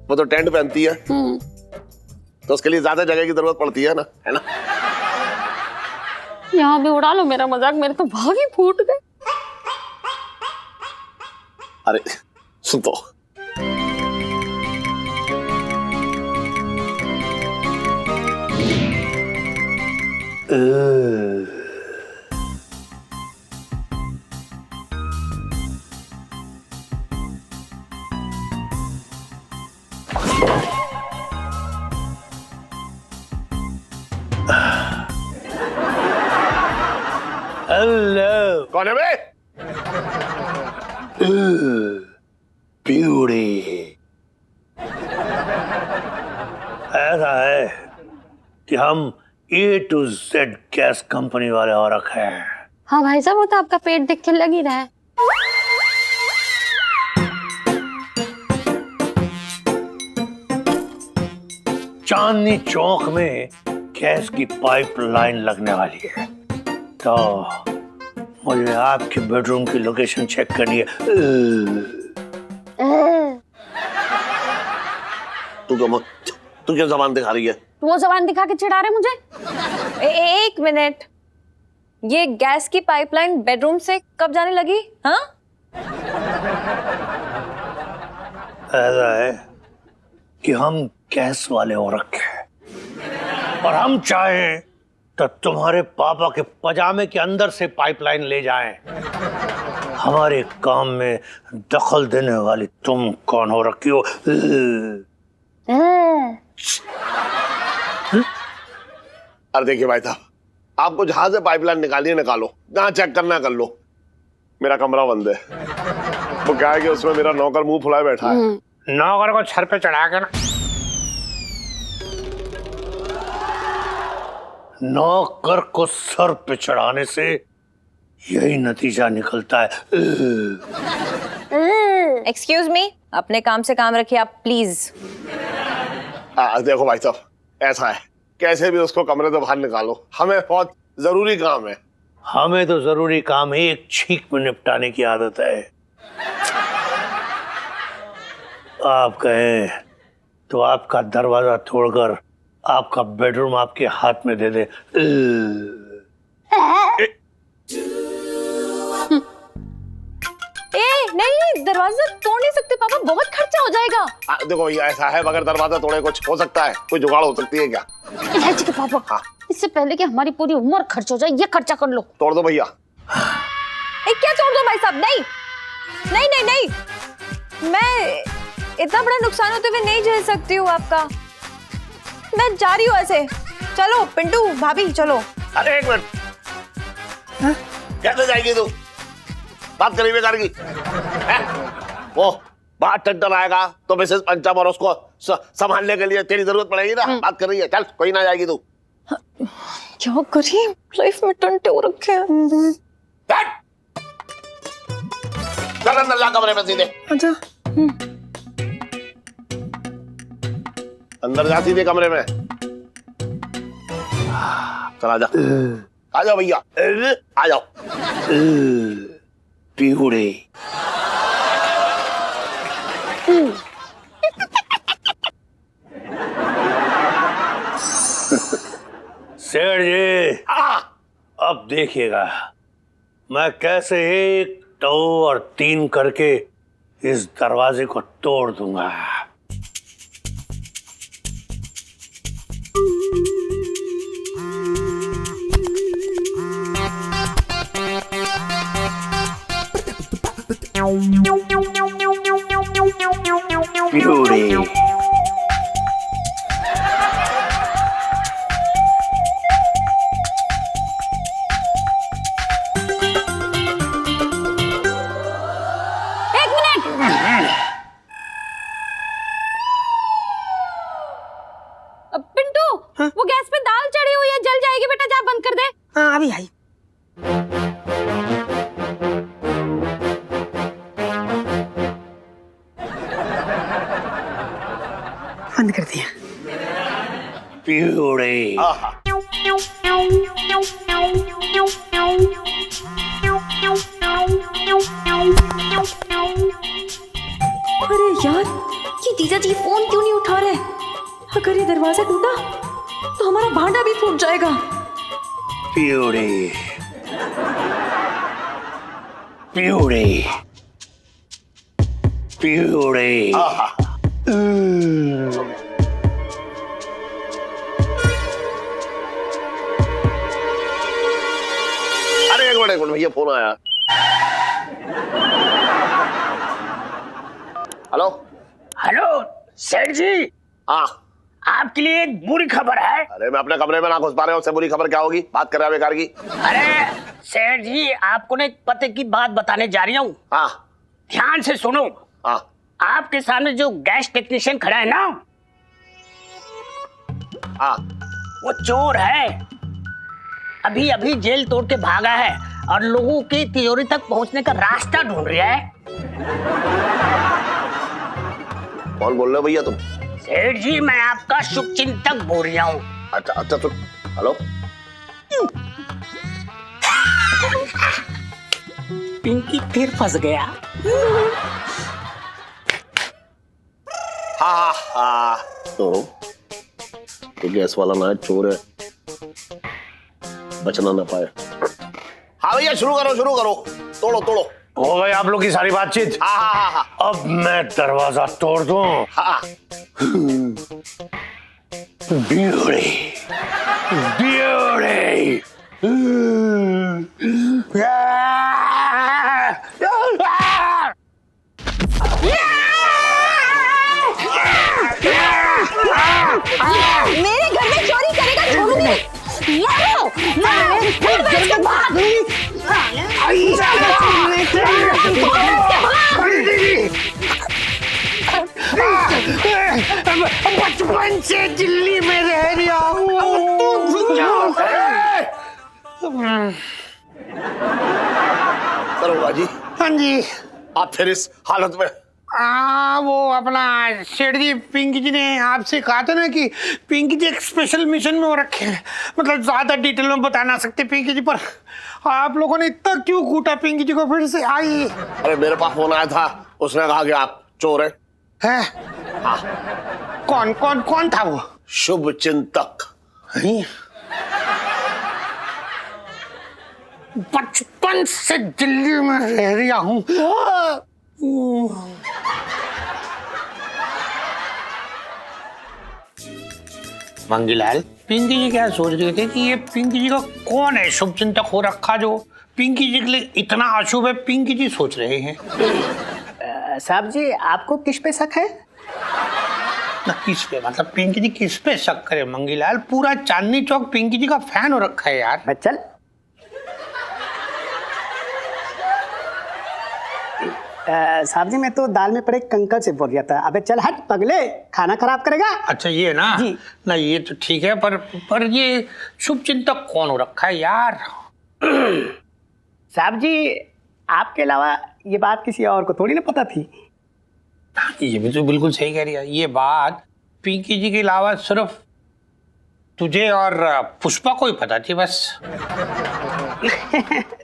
वो तो टेंट पहनती है, तो उसके लिए ज्यादा जगह की जरूरत पड़ती है ना, है ना? यहाँ भी उड़ा लो मेरा मजाक, मेरे तो भाग ही फूट गए। अरे सुन तो, हेलो, कौन है बे? ब्यूटी। ऐसा है कि हम A to Z gas company वाले और रखे हैं। हाँ भाई साहब, वो तो आपका पेट देख के लग ही रहा है। चांदनी चौक में गैस की पाइपलाइन लगने वाली है, तो मुझे आपके बेडरूम की लोकेशन चेक करनी है। तू क्या जबान दिखा रही है? वो जबान दिखा के चिढ़ा रहे मुझे। एक मिनट, ये गैस की पाइपलाइन बेडरूम से कब जाने लगी? हाँ? ऐसा है कि हम गैस वाले हो रखे हैं, और हम चाहें तो तुम्हारे पापा के पजामे के अंदर से पाइपलाइन ले जाएं। हमारे काम में दखल देने वाली तुम कौन हो रखी हो? अरे देखिए भाई साहब, आपको जहां से पाइपलाइन निकालिए निकालो, जहां चेक करना कर लो, मेरा कमरा बंद है। वो क्या है कि उसमें मेरा नौकर मुंह फुलाए बैठा है। नौकर को सर पे चढ़ा के ना, नौकर को सर पे चढ़ाने से यही नतीजा निकलता है। एक्सक्यूज मी, अपने काम से काम रखिए आप प्लीज। देखो भाई साहब, ऐसा है कैसे भी उसको कमरे से बाहर निकालो, हमें बहुत जरूरी काम है। हमें तो जरूरी काम एक छींक में निपटाने की आदत है। आप कहें तो आपका दरवाजा तोड़कर आपका बेडरूम आपके हाथ में दे दे। नहीं, दरवाजा तोड़ नहीं सकते पापा, बहुत खर्चा हो जाएगा। देखो ये ऐसा है, अगर दरवाजा तोड़े कुछ हो सकता है, कोई जुगाड़ हो सकती है क्या? इलायची के पापा, हाँ। इससे पहले कि हमारी पूरी उम्र खर्च हो जाए, ये खर्चा कर लो। तोड़ दो भैया। क्या तोड़ दो भाई साहब? नहीं नहीं नहीं नहीं, मैं इतना बड़ा नुकसान होते हुए नहीं झेल सकती हूँ आपका। मैं जा रही हूँ ऐसे। चलो पिंटू भाभी चलो। अरे एक मिनट, कैसे जाएगी तू? बात करी बेकार की। वो बाहर टेंडर आएगा तो मिसेस पंचम और उसको संभालने के लिए तेरी जरूरत पड़ेगी ना। बात कर रही है, चल कोई ना जाएगी तू। क्या करिए, लाइफ में टंटे हो रखे हैं। चल अंदर जा कमरे में सीधे। अच्छा अंदर जा सीधे कमरे में। चल आ जा, आ जाओ भैया, आ जाओ। पीहुड़े। सेठ जी, अब देखिएगा मैं कैसे 1, 2 और 3 करके इस दरवाजे को तोड़ दूंगा। पीहुड़े। पिंटू, वो गैस पे दाल चढ़ी हुई है, जल जाएगी बेटा, जा बंद कर दे। हाँ अभी आई। बंद कर दिया। पीहुड़े। अरे यार, ये जीजा जी फोन क्यों नहीं उठा रहे? अगर ये दरवाजा टूटा तो हमारा भांडा भी फूट जाएगा। पीहुड़े। पीहुड़े। पीहुड़े। अरे एक मिनट भैया, फोन आया। हेलो हेलो सेठ जी, हाँ। आपके लिए एक बुरी खबर है। अरे मैं अपने कमरे में ना घुस पा रहा हूँ, उससे बुरी खबर क्या होगी? बात कर रहा है बेकार की। अरे सेठ जी, आपको ना एक पते की बात बताने जा रही हूँ। हाँ ध्यान से सुनो। हाँ। आपके सामने जो गैस टेक्नीशियन खड़ा है ना, हाँ। वो चोर है। अभी अभी जेल तोड़ के भागा है और लोगों की तिजोरी तक पहुंचने का रास्ता ढूंढ रहा है। कौन बोल रहे हो भैया तुम? सेठ जी, मैं आपका शुभ चिंतक बोल रहा हूँ। अच्छा अच्छा, तो हेलो। पिंकी फिर फंस गया। हाँ हाँ हाँ, तो गैस वाला ना चोर है, बचना ना पाए। हाँ भैया, शुरू करो शुरू करो, तोड़ो तोड़ो। हो गई आप लोग की सारी बातचीत। हाँ हाँ हाँ हाँ। अब मैं दरवाजा तोड़ दूं। हाँ। पीहुड़े। पीहुड़े। मेरे घर में चोरी करेगा, छोड़ूंगी। मारो मारो, इसके बाद बचपन से दिल्ली में रह रहा हूँ। दरोगा जी, हाँ जी। आप फिर इस हालत में? वो अपना सेठ जी, पिंकी जी ने आपसे कहा था ना कि पिंकी जी एक स्पेशल मिशन में वो रखे हैं, मतलब ज्यादा डिटेल में बता ना सकते पिंकी जी, पर आप लोगों ने इतना क्यों कूटा पिंकी जी को? फिर से आई अरे मेरे पास फोन आया था, उसने कहा कि आप चोर हैं। है? कौन कौन कौन था वो? शुभ चिंतक। बचपन से दिल्ली में रह रहा हूँ। मंगीलाल, पिंकी जी क्या सोच रहे थे कि ये पिंकी जी का कौन है शुभ चिंतक हो रखा जो पिंकी जी के लिए इतना अशुभ है? पिंकी जी सोच रहे हैं। साहब जी, आपको किस पे शक है? ना किस पे, मतलब पिंकी जी किस पे शक करे मंगीलाल? पूरा चांदनी चौक पिंकी जी का फैन हो रखा है यार। बच्चल, साहब जी मैं तो दाल में पड़े कंकर से बोल गया था। अबे चल हट पगले, खाना खराब करेगा। अच्छा ये ना जी। ना ये तो ठीक है, पर ये शुभ चिंतक कौन हो रखा है यार? साहब जी, आपके अलावा ये बात किसी और को थोड़ी ना पता थी। ये भी तो बिल्कुल सही कह रही है। ये बात पिंकी जी के अलावा सिर्फ तुझे और पुष्पा को ही पता थी बस।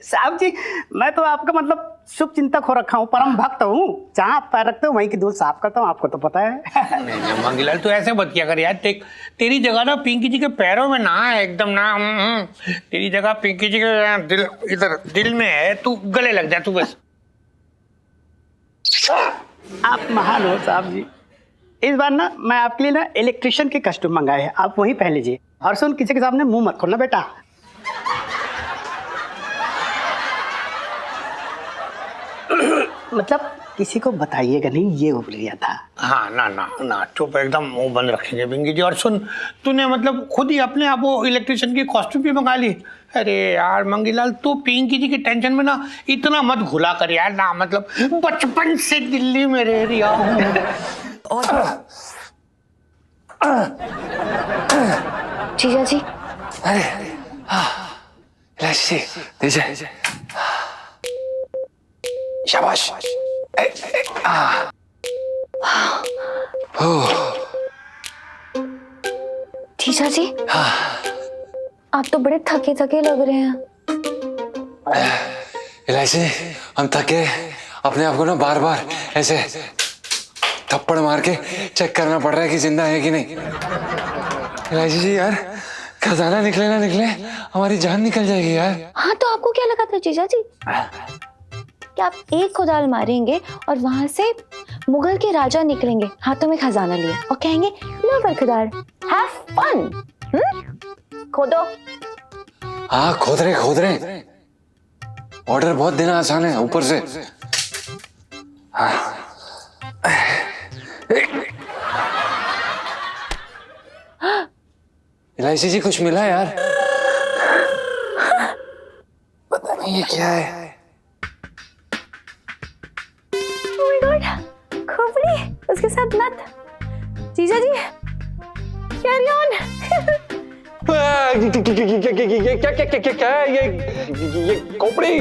साहब जी, मैं तो आपका मतलब शुभ चिंतक हो रखा हूँ, परम भक्त हूँ। जहाँ आप पैर रखते हो वहीं की धूल साफ करता हूँ, आपको तो पता है। नहीं मंगीलाल, तू ऐसे मत किया कर यार। तेरी जगह ना पिंकी जी के पैरों में ना है एकदम ना। तेरी जगह पिंकी जी के दिल, इधर दिल में है। तू गले लग जा तू बस। आप महान हो साहब जी। इस बार ना मैं आपके लिए ना इलेक्ट्रिशियन के कस्टम मंगाए हैं, आप वही पहन लीजिए। और सुन, किसी के सामने मुंह मत खोलना बेटा। मतलब किसी को बताइएगा नहीं, ये बोल गया था। हाँ ना ना ना, चुप एकदम मुंह बंद रखेंगे पिंकी जी। और सुन, तूने मतलब खुद ही अपने आप वो इलेक्ट्रिशियन की कॉस्ट्यूम भी मंगा ली। अरे यार मंगीलाल, तू पिंकी जी की टेंशन में ना इतना मत घुला कर यार ना। मतलब बचपन से दिल्ली में रह रही हूँ। जीजा जी, अरे इलायची दीजिए। शाबाश। जीजा जी, आप तो बड़े थके थके लग रहे हैं। इलायची, हम थके अपने आप को ना बार बार ऐसे थप्पड़ मार के चेक करना पड़ रहा है कि जिंदा है कि नहीं। इलायची जी यार, खजाना निकले ना निकले हमारी जान निकल जाएगी यार। हाँ तो आपको क्या लगा था जीजा जी कि आप एक खुदाल मारेंगे और वहां से मुगल के राजा निकलेंगे हाथों में खजाना लिए और कहेंगे लो बरखुदार, हैव फन। खोदो। हाँ खोद रहे। ऑर्डर बहुत देना आसान है ऊपर से। हाँ। इलायची जी कुछ मिला यार? पता नहीं ये क्या है। Oh my God, खोपड़ी उसके साथ नथ। जीजा जी कैरी ऑन। क्या है ये खोपड़ी?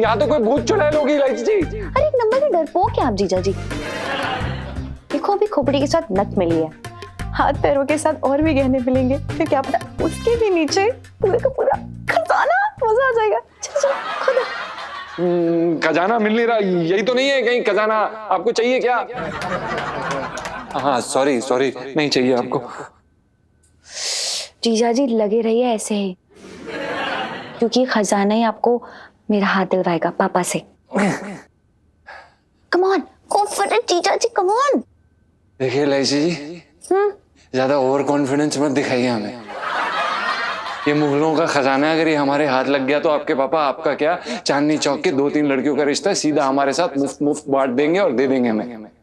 यहाँ तो कोई भूत चुड़ैल होगी इलायची जी। अरे एक नंबर के डरपोक है आप जीजा जी। देखो अभी खोपड़ी के साथ नथ मिली है, हाथ पैरों के साथ और भी गहने मिलेंगे, फिर क्या पता उसके भी नीचे पूरे का पूरा खजाना। मजा आ जाएगा। चलो खुद। खजाना मिल नहीं रहा, यही तो नहीं है कहीं खजाना? आपको चाहिए क्या? हाँ सॉरी नहीं चाहिए आपको। जीजा जी लगे रहिए ऐसे ही, क्योंकि खजाना ही आपको मेरा हाथ दिलवाएगा पापा से। कम ऑन, कॉन्फिडेंट जीजा जी, कम ऑन। देखिए इलायची जी, ज्यादा ओवर कॉन्फिडेंस मत दिखाइए हमें। ये मुगलों का खजाना अगर ये हमारे हाथ लग गया तो आपके पापा आपका क्या, चांदनी चौक के 2-3 लड़कियों का रिश्ता सीधा हमारे साथ मुफ्त बांट देंगे और दे देंगे हमें।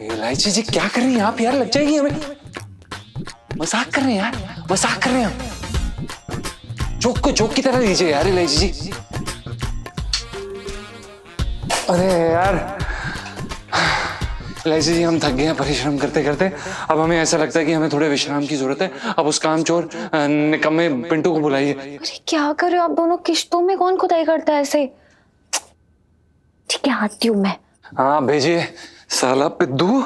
इलायची जी क्या कर रही हैं आप यार? लग जाएगी हमें। मजाक कर रहे हैं यार, मजाक कर रहे हैं हम। जोक को जोक की तरह लीजिए यार इलायची जी। अरे यार एलआईसी जी हम थक गए हैं परिश्रम करते करते। अब हमें ऐसा लगता है कि हमें थोड़े विश्राम की जरूरत है। अब उस कामचोर निकम्मे पिंटू को बुलाइए। अरे क्या कर रहे हो आप दोनों? किश्तों में कौन खुदाई करता है ऐसे? ठीक है, आती हूँ मैं। हाँ भेजिए साला पिद्दू।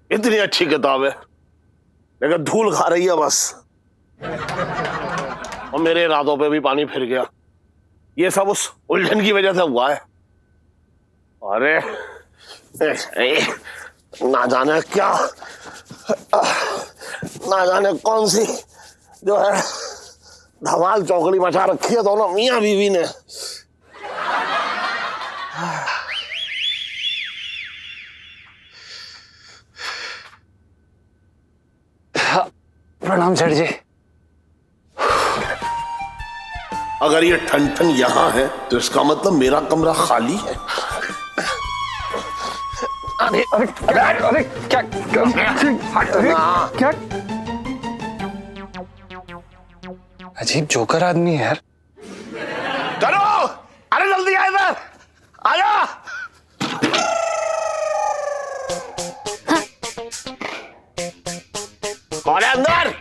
इतनी अच्छी किताब है लेकिन धूल खा रही है बस, और मेरे इरादों पे भी पानी फिर गया। ये सब उस उलझन की वजह से हुआ है। अरे ना जाने क्या, ना जाने कौन सी जो है धमाल चौकड़ी मचा रखी है दोनों मियां बीवी ने। प्रणाम सेठ जी। अगर ये ठन ठन यहां है तो इसका मतलब मेरा कमरा खाली है। अरे अरे अरे क्या क्या अजीब जोकर आदमी है यार। चलो अरे जल्दी आ इधर, आजा। कौन है अंदर?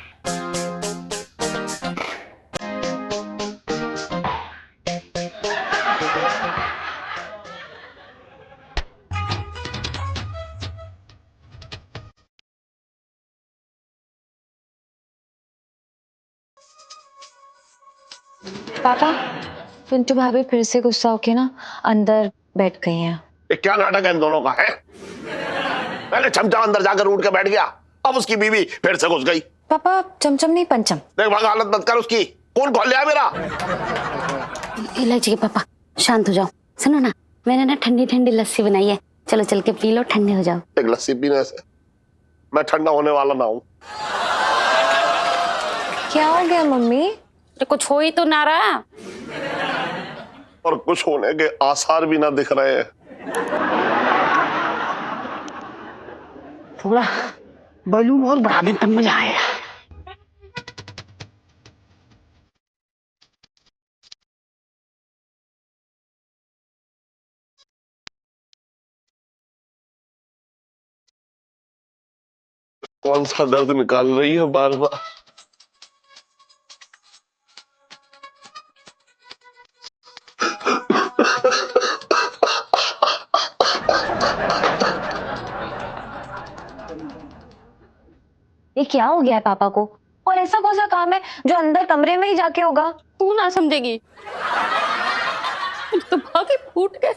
पापा, पिंटू भाभी फिर से गुस्सा होके ना अंदर बैठ गई हैं। ये क्या नाटक है इन दोनों का है? पहले चमचा अंदर जाकर उठ के बैठ गया, अब उसकी बीवी फिर से घुस गई। पापा चमचम नहीं पंचम। देख वकालत मत कर उसकी, कौन खोल लिया मेरा? इलायची के पापा शांत हो जाओ। सुनो ना, मैंने ना ठंडी ठंडी लस्सी बनाई है, चलो चल के पी लो, ठंडे हो जाओ। एक लस्सी पीने से मैं ठंडा होने वाला ना हूं। क्या हो गया मम्मी? तो कुछ हो ही तो ना रहा। और कुछ होने के आसार भी ना दिख रहे हैं। थोड़ा वॉल्यूम और बढ़ा दें तब मजा आएगा। कौन सा दर्द निकाल रही है बार बार? ये क्या हो गया है पापा को? और ऐसा कौन सा काम है जो अंदर कमरे में ही जाके होगा? तू ना समझेगी तो भाभी फूट गए।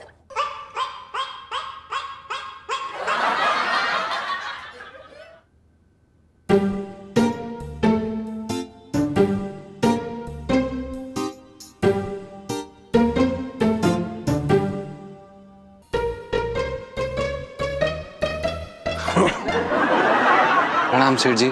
प्रणाम सेठ जी।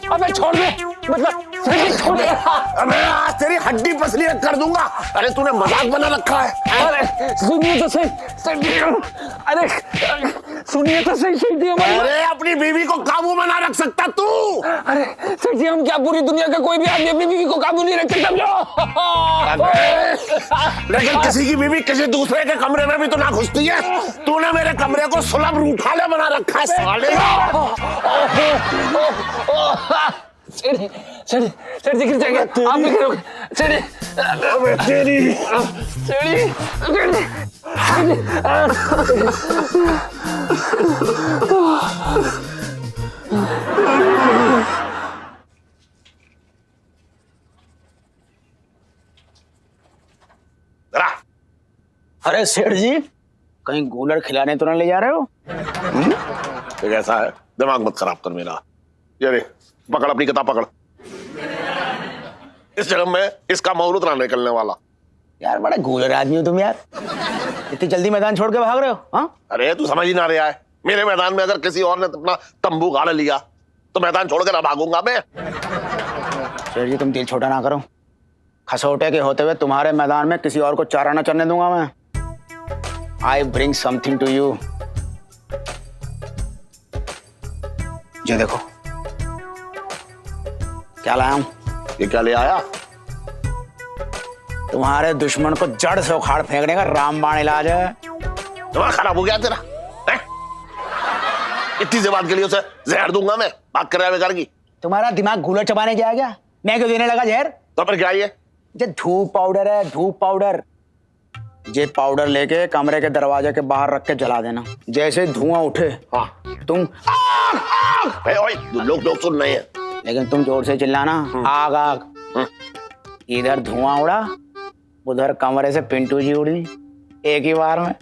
अबे छोड़ दे, मतलब छोड़ दे। अबे आज तेरी हड्डी पसली कर दूंगा। अरे तूने मजाक बना रखा है। अरे सुनिए तो सही। अरे सुनिए तो सही सेठ जी। अरे अपनी बीवी को काबू में ना रख सकता तू? अरे सेठ जी, हम क्या पूरी दुनिया का कोई भी आदमी अपनी बीवी को काबू नहीं रख सकता? लेकिन किसी की बीवी किसी दूसरे के कमरे में भी तो ना घुसती है। तूने मेरे कमरे को सुलभ रूठाले बना रखा है साले। सेठ जी गिर जाएंगे। आप भी गिरोगे। सीढ़ी अबे तेरी जरा अरे सेठ जी, कहीं गूलर खिलाने तो ना ले जा रहे हो? ये कैसा है? दिमाग मत खराब कर मेरा। ये रे, पकड़ अपनी किताब पकड़। इस जन्म में इसका मुहूर्त ना निकलने वाला। यार बड़े गूलर आदमी हो तुम यार, इतनी जल्दी मैदान छोड़ के भाग रहे हो? हाँ, अरे तू समझ ही ना रहा है, मेरे मैदान में अगर किसी और ने अपना तंबू गाड़ लिया तो मैदान छोड़ के ना भागूंगा मैं। सेठ जी तुम दिल छोटा ना करो, खसोटे के होते हुए तुम्हारे मैदान में किसी और को चारा ना चढ़ने दूंगा मैं। I bring something to you. ये देखो क्या लाया हूं। ये क्या ले आया? तुम्हारे दुश्मन को जड़ से उखाड़ फेंकने का रामबाण इलाज है। दिमाग खराब हो गया तेरा है? इतनी सी बात के लिए उसे जहर दूंगा मैं? बात कर रहा है बेकार की। तुम्हारा दिमाग गूलर चबाने गया क्या? मैं क्यों देने लगा जहर? तो फिर क्या ये? ये धूप पाउडर है, धूप पाउडर। ये पाउडर लेके कमरे के दरवाजे के बाहर रख के जला देना। जैसे धुआं उठे हाँ तुम लोग सुन रहे हैं, लेकिन तुम जोर से चिल्लाना, आग आग। इधर धुआं उड़ा, उधर कमरे से पिंटू जी उड़ी, एक ही बार में।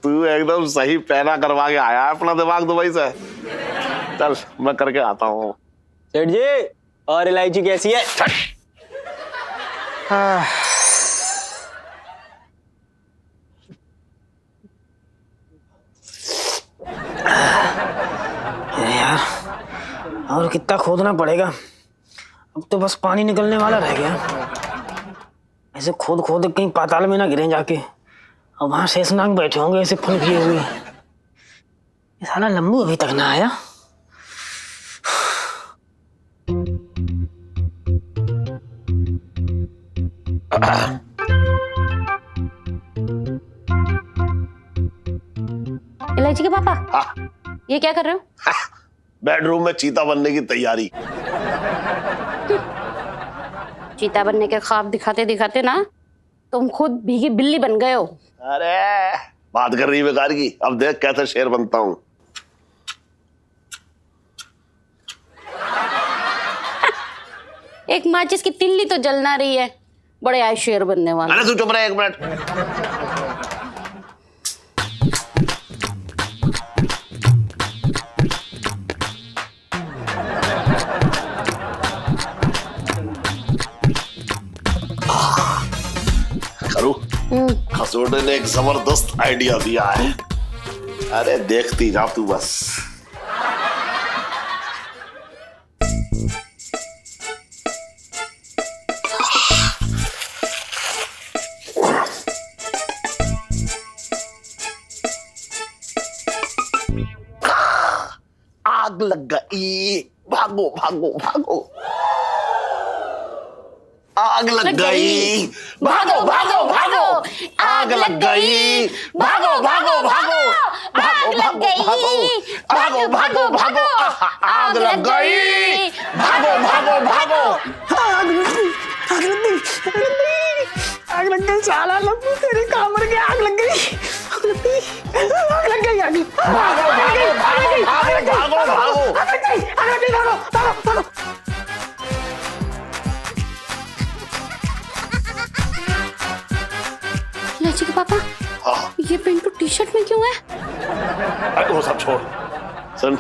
तू एकदम सही पैना करवा के आया है अपना दिमाग दुबई से। चल मैं करके आता हूँ। सेठ जी, और इलायची कैसी है? यार और कितना खोदना पड़ेगा? अब तो बस पानी निकलने वाला रह गया। ऐसे खोद खोद कहीं पाताल में ना गिरे जाके, और वहां शेषनाग बैठे होंगे ऐसे फन किए हुए। ये साला लंबू अभी तक ना आया। इलायची के पापा, हाँ, ये क्या कर रहे हो? बेडरूम में चीता बनने की तैयारी। चीता बनने के ख्वाब दिखाते दिखाते ना तुम खुद भीगी बिल्ली बन गए हो। अरे बात कर रही बेकार की, अब देख कैसे शेर बनता हूँ। एक माचिस की तिल्ली तो जल ना रही है, बड़े आए शेर बनने वाला। अरे तू चुप रहे 1 मिनट। करूं? खसोटे ने एक जबरदस्त आइडिया दिया है। अरे देखती जा तू बस। आग लग गई, भागो भागो भागो। आग लग गई, भागो भागो भागो। आग लग गई, भागो भागो भागो। भागो भागो भागो, भागो भागो भागो। आग लग गई, भागो भागो भागो। आग लग गई, आग लग गई, आग लग गई, आग लग गई। साला लंबू तेरे कामर के आग लग गई, आग लग गई, आग लग गई, आग लग गई, भागो भागो भागो भागो भागो। आग लग गई, आग लग गई, भागो भागो भागो। इलायची के पापा, हाँ, ये पिंटू टी शर्ट में क्यों है? अरे वो सब छोड़, सुन,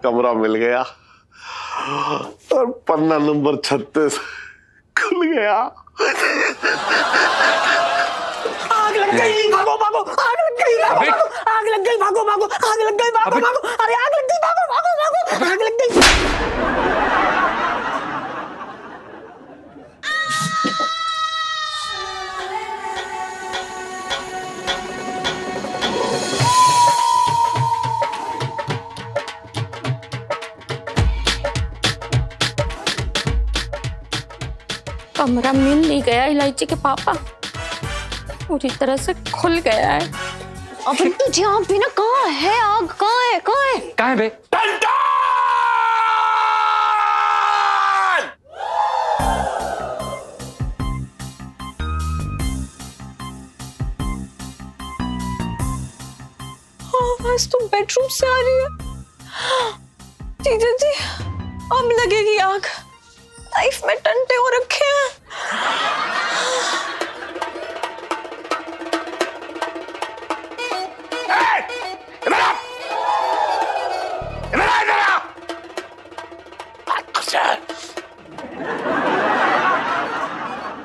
कमरा मिल गया और पन्ना नंबर 36 खुल गया। आग लग गई, भागो भागो, आग लग गई, भागो भागो, आग लग गई, भागो भागो, आग लग गई, भागो भागो। अरे आग लग गई, भागो भागो भागो, आग लग गई। कमरा मिल नहीं गया इलायची के पापा, पूरी तरह से खुल गया है। अब पिंटू जी आग भी ना, कहाँ है आग? कहाँ है? कहाँ है बे? आवाज तो बेडरूम से आ रही है। जीजा जी अब लगेगी आग, लाइफ में टंटे हो रखे हैं।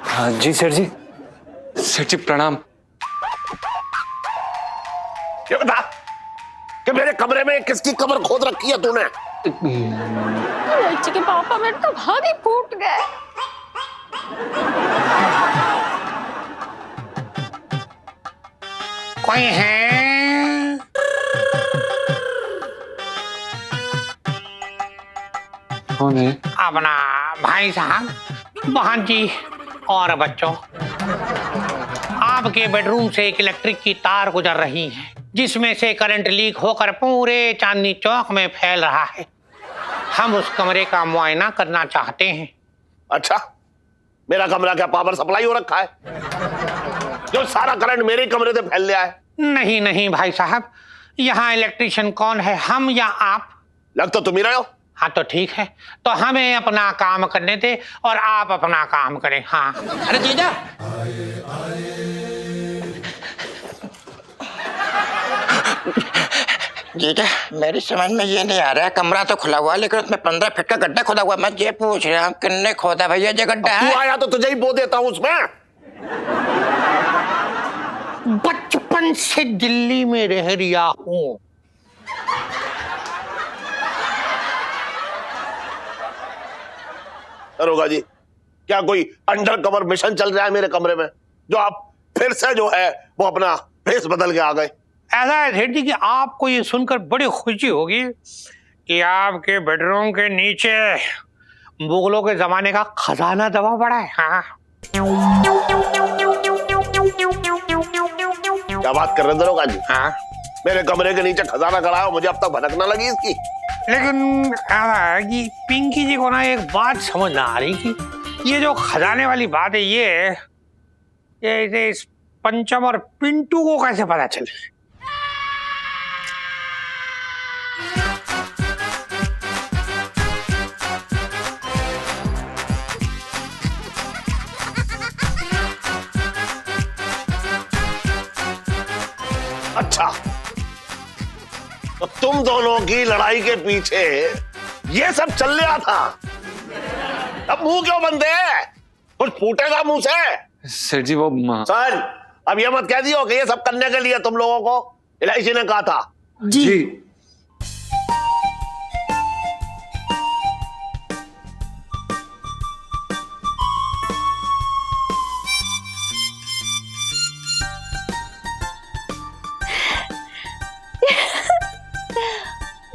हाँ जी सेठ जी। सेठ जी प्रणाम। ये बता कि मेरे कमरे में किसकी कब्र खोद रखी है तूने? लच्ची के पापा मेरे तो भाग ही फूट गए। कोई है? कौन है? अपना भाई साहब, बहन जी और बच्चों, आपके बेडरूम से एक इलेक्ट्रिक की तार गुजर रही है जिसमें से करंट लीक होकर पूरे चांदनी चौक में फैल रहा है। हम उस कमरे का मुआयना करना चाहते हैं। अच्छा, मेरा कमरा क्या पावर सप्लाई हो रखा है जो सारा करंट मेरे कमरे से फैल गया है? नहीं नहीं भाई साहब, यहाँ इलेक्ट्रिशियन कौन है, हम या आप? लग तो तुम ही रहे हो। हाँ तो ठीक है, तो हमें अपना काम करने दे और आप अपना काम करें। हाँ। अरे जीजा, जीजा मेरी समझ में ये नहीं आ रहा है, कमरा तो खुला हुआ लेकिन उसमें 15 फीट का गड्ढा खोदा हुआ। मैं ये पूछ रहा हूँ किन्ने खोदा भैया ये गड्ढा तू है? आया तो तुझे ही बो देता हूँ उसमें। बचपन से दिल्ली में रह रिया हूँ। दरोगा जी, क्या कोई अंडर कवर मिशन चल रहा है मेरे कमरे में जो आप फिर से जो है वो अपना फेस बदल के आ गए? ऐसा है सेठ जी कि आपको ये सुनकर बड़ी खुशी होगी कि आपके बेडरूम के नीचे मुगलों के जमाने का खजाना दबा पड़ा है। हाँ। क्या बात कर रहे हैं दरोगा जी? हाँ। मेरे कमरे के नीचे खजाना गड़ा है, मुझे अब तक भनक ना लगी इसकी। लेकिन ऐसा है कि पिंकी जी को ना एक बात समझ ना आ रही कि ये जो खजाने वाली बात है ये इस पंचम और पिंटू को कैसे पता चले? अच्छा, तो तुम दोनों की लड़ाई के पीछे ये सब चल रहा था। अब मुंह क्यों बंद है? कुछ फूटेगा मुंह से। सेठ जी वो सर, अब ये मत कह दियो कि ये सब करने के लिए तुम लोगों को एलआईसी ने कहा था। जी।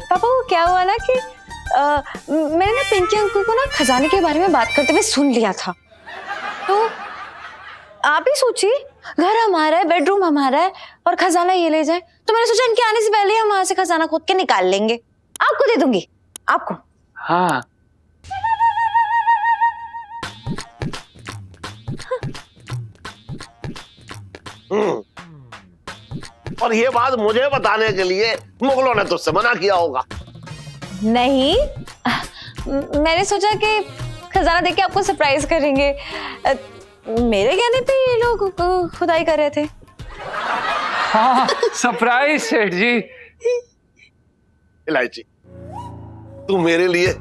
पापा वो क्या हुआ ना कि मैंने ना पिंकी अंकल को ना खजाने के बारे में बात करते हुए सुन लिया था। तो आप ही सोचिए, घर हमारा है, बेडरूम हमारा है और खजाना ये ले जाए, तो मैंने सोचा इनके आने से पहले हम वहां से खजाना खोद के निकाल लेंगे। आपको दे दूंगी, आपको। हाँ। और ये बात मुझे बताने के लिए मुगलों ने तुझसे मना किया होगा। नहीं, मैंने सोचा कि खजाना देके आपको सरप्राइज करेंगे। मेरे कहने पे ये लोग खुदाई कर रहे थे। हाँ सरप्राइज सेठ जी। इलायची, तू मेरे लिए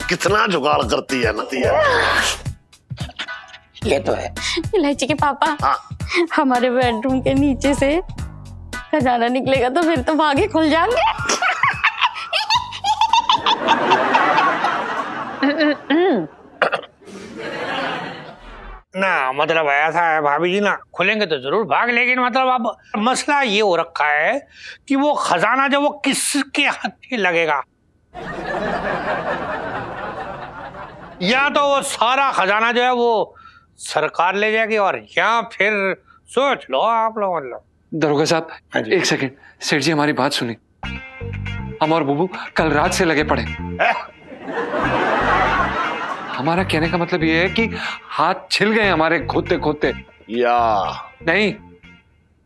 कितना जुगाड़ करती है नतिया। ये तो है। इलायची के पापा, हाँ। हमारे बेडरूम के नीचे से खजाना निकलेगा तो फिर तो भागे खुल जाएंगे। ना मतलब ऐसा है भाभी जी, ना खुलेंगे तो जरूर भाग, लेकिन मतलब अब मसला ये हो रखा है कि वो खजाना जो वो किसके हाथ लगेगा। या तो वो सारा खजाना जो है वो सरकार ले जाएगी, और या फिर सोच लो आप लोग। मतलब दरोगा साहब एक सेकंड, सेठ जी हमारी बात सुनी। हम और बुबू कल रात से लगे पड़े। हमारा कहने का मतलब ये है कि हाथ छिल गए हमारे खोदते खोदते। या नहीं,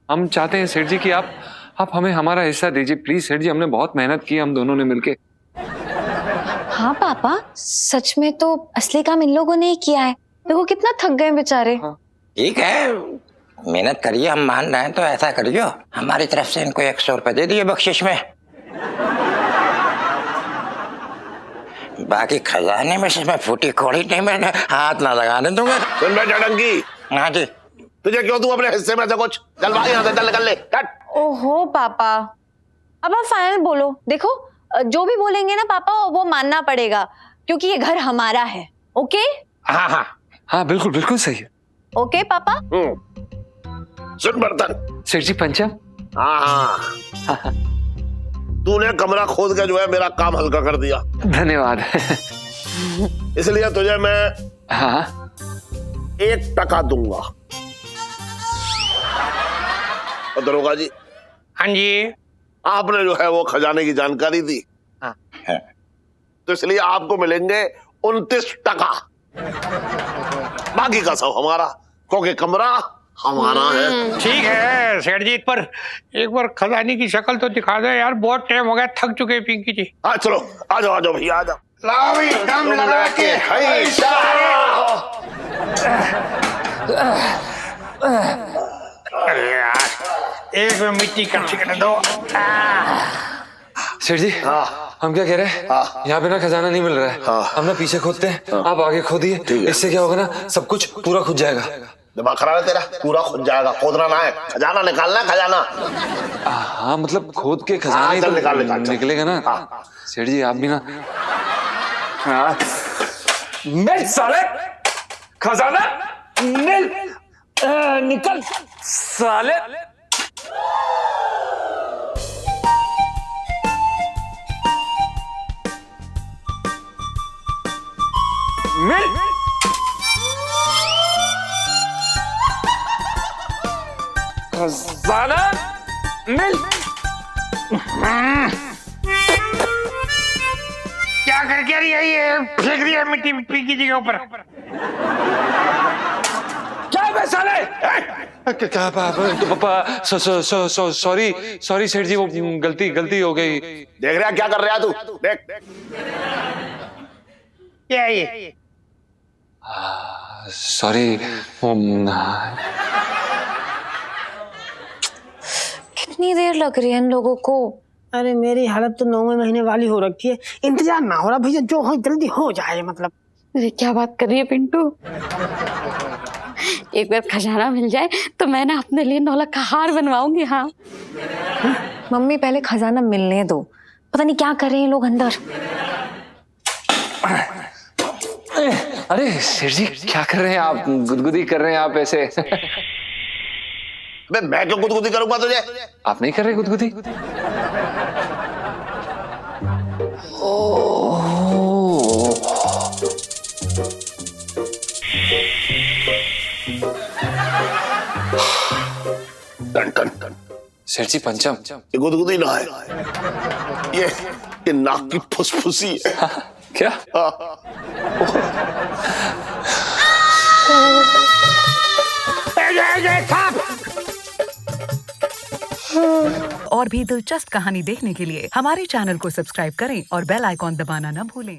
हम चाहते हैं सेठ जी कि आप आप हमें हमारा हिस्सा दीजिए प्लीज सेठ जी, हमने बहुत मेहनत की हम दोनों ने मिलके। हाँ पापा, सच में तो असली काम इन लोगों ने ही किया है। देखो कितना थक गए बेचारे। ठीक है, मेहनत करिए, हम मान रहे हैं तो ऐसा करियो, हमारी तरफ से इनको 100 रुपए दे दिए बख्शिश में। बाकी खजाने में से मैं फूटी कौड़ी नहीं, मैं हाथ ना लगाने दूंगा। सुन बे डंकी, हाँ जी। तुझे क्यों, तू अपने हिस्से में से कुछ चल भाई यहाँ से, चल निकल ले, कट। ओहो पापा, अब आप फाइनल बोलो। देखो जो भी बोलेंगे ना पापा वो मानना पड़ेगा, क्योंकि ये घर हमारा है। ओके? हाँ हाँ हाँ बिल्कुल बिल्कुल सही है। ओके पापा। सुन बर्तन सेठ जी पंचम। हाँ हाँ तूने कमरा खोद के जो है मेरा काम हल्का कर दिया, धन्यवाद। इसलिए तुझे मैं हाँ 1% दूंगा। और दरोगा जी, हाँ जी। आपने जो है वो खजाने की जानकारी दी, हाँ। तो इसलिए आपको मिलेंगे 29%। बाकी का सब हमारा, क्योंकि कमरा हमारा है। ठीक है सेठ जी, पर एक बार खजाने की शक्ल तो दिखा दो यार, बहुत टाइम हो गया, थक चुके हैं पिंकी जी। हाँ चलो आ जाओ भैया आ जाओ। लाओ भाई, दम लगा के अरे यार, एक में मिट्टी कच्ची कर दो। सेठ जी हम क्या कह रहे हैं, यहाँ पे ना खजाना नहीं मिल रहा है, हम ना पीछे खोदते हैं, आप आगे खोदिए, इससे क्या होगा ना सब कुछ पूरा खुद जाएगा। दिमाग खराब है तेरा, पूरा खुद जाएगा, खोदना ना है, खजाना निकालना है, खजाना। हाँ मतलब खोद के खजाना ही तो निकाल निकलेगा ना। सेठ जी आप भी ना। हाँ मिल साले, खजाना मिल, निकल साले। मिल खजाना मिल। क्या करके रही है ये, फेंक दिया मिट्टी पिंकी जी के ऊपर। क्या बे साले? क्या तो पापा सॉरी सेठ जी, वो गलती हो गई। देख रहा क्या कर रहा है तू, देख क्या है ये? सॉरी। कितनी देर लग रही है इन लोगों को? अरे मेरी हालत तो 9वें महीने वाली हो रखी है, इंतजार ना हो रहा भैया, जो हो जल्दी हो जाए। मतलब अरे क्या बात कर रही है पिंटू, एक बार खजाना मिल जाए तो मैं ना अपने लिए 9 लाख का हार बनवाऊंगी। हाँ मम्मी पहले खजाना मिलने दो, पता नहीं क्या कर रहे हैं लोग अंदर। अरे सेठ जी क्या कर रहे हैं आप, गुदगुदी कर रहे हैं आप ऐसे। मैं क्यों गुदगुदी करूंगा तुझे? आप नहीं कर रहे गुदगुदी? सेठ जी पंचम, ये गुदगुदी ना है, ये नाक की फुसफुसी है। क्या? और भी दिलचस्प कहानी देखने के लिए हमारे चैनल को सब्सक्राइब करें और बेल आइकॉन दबाना न भूलें।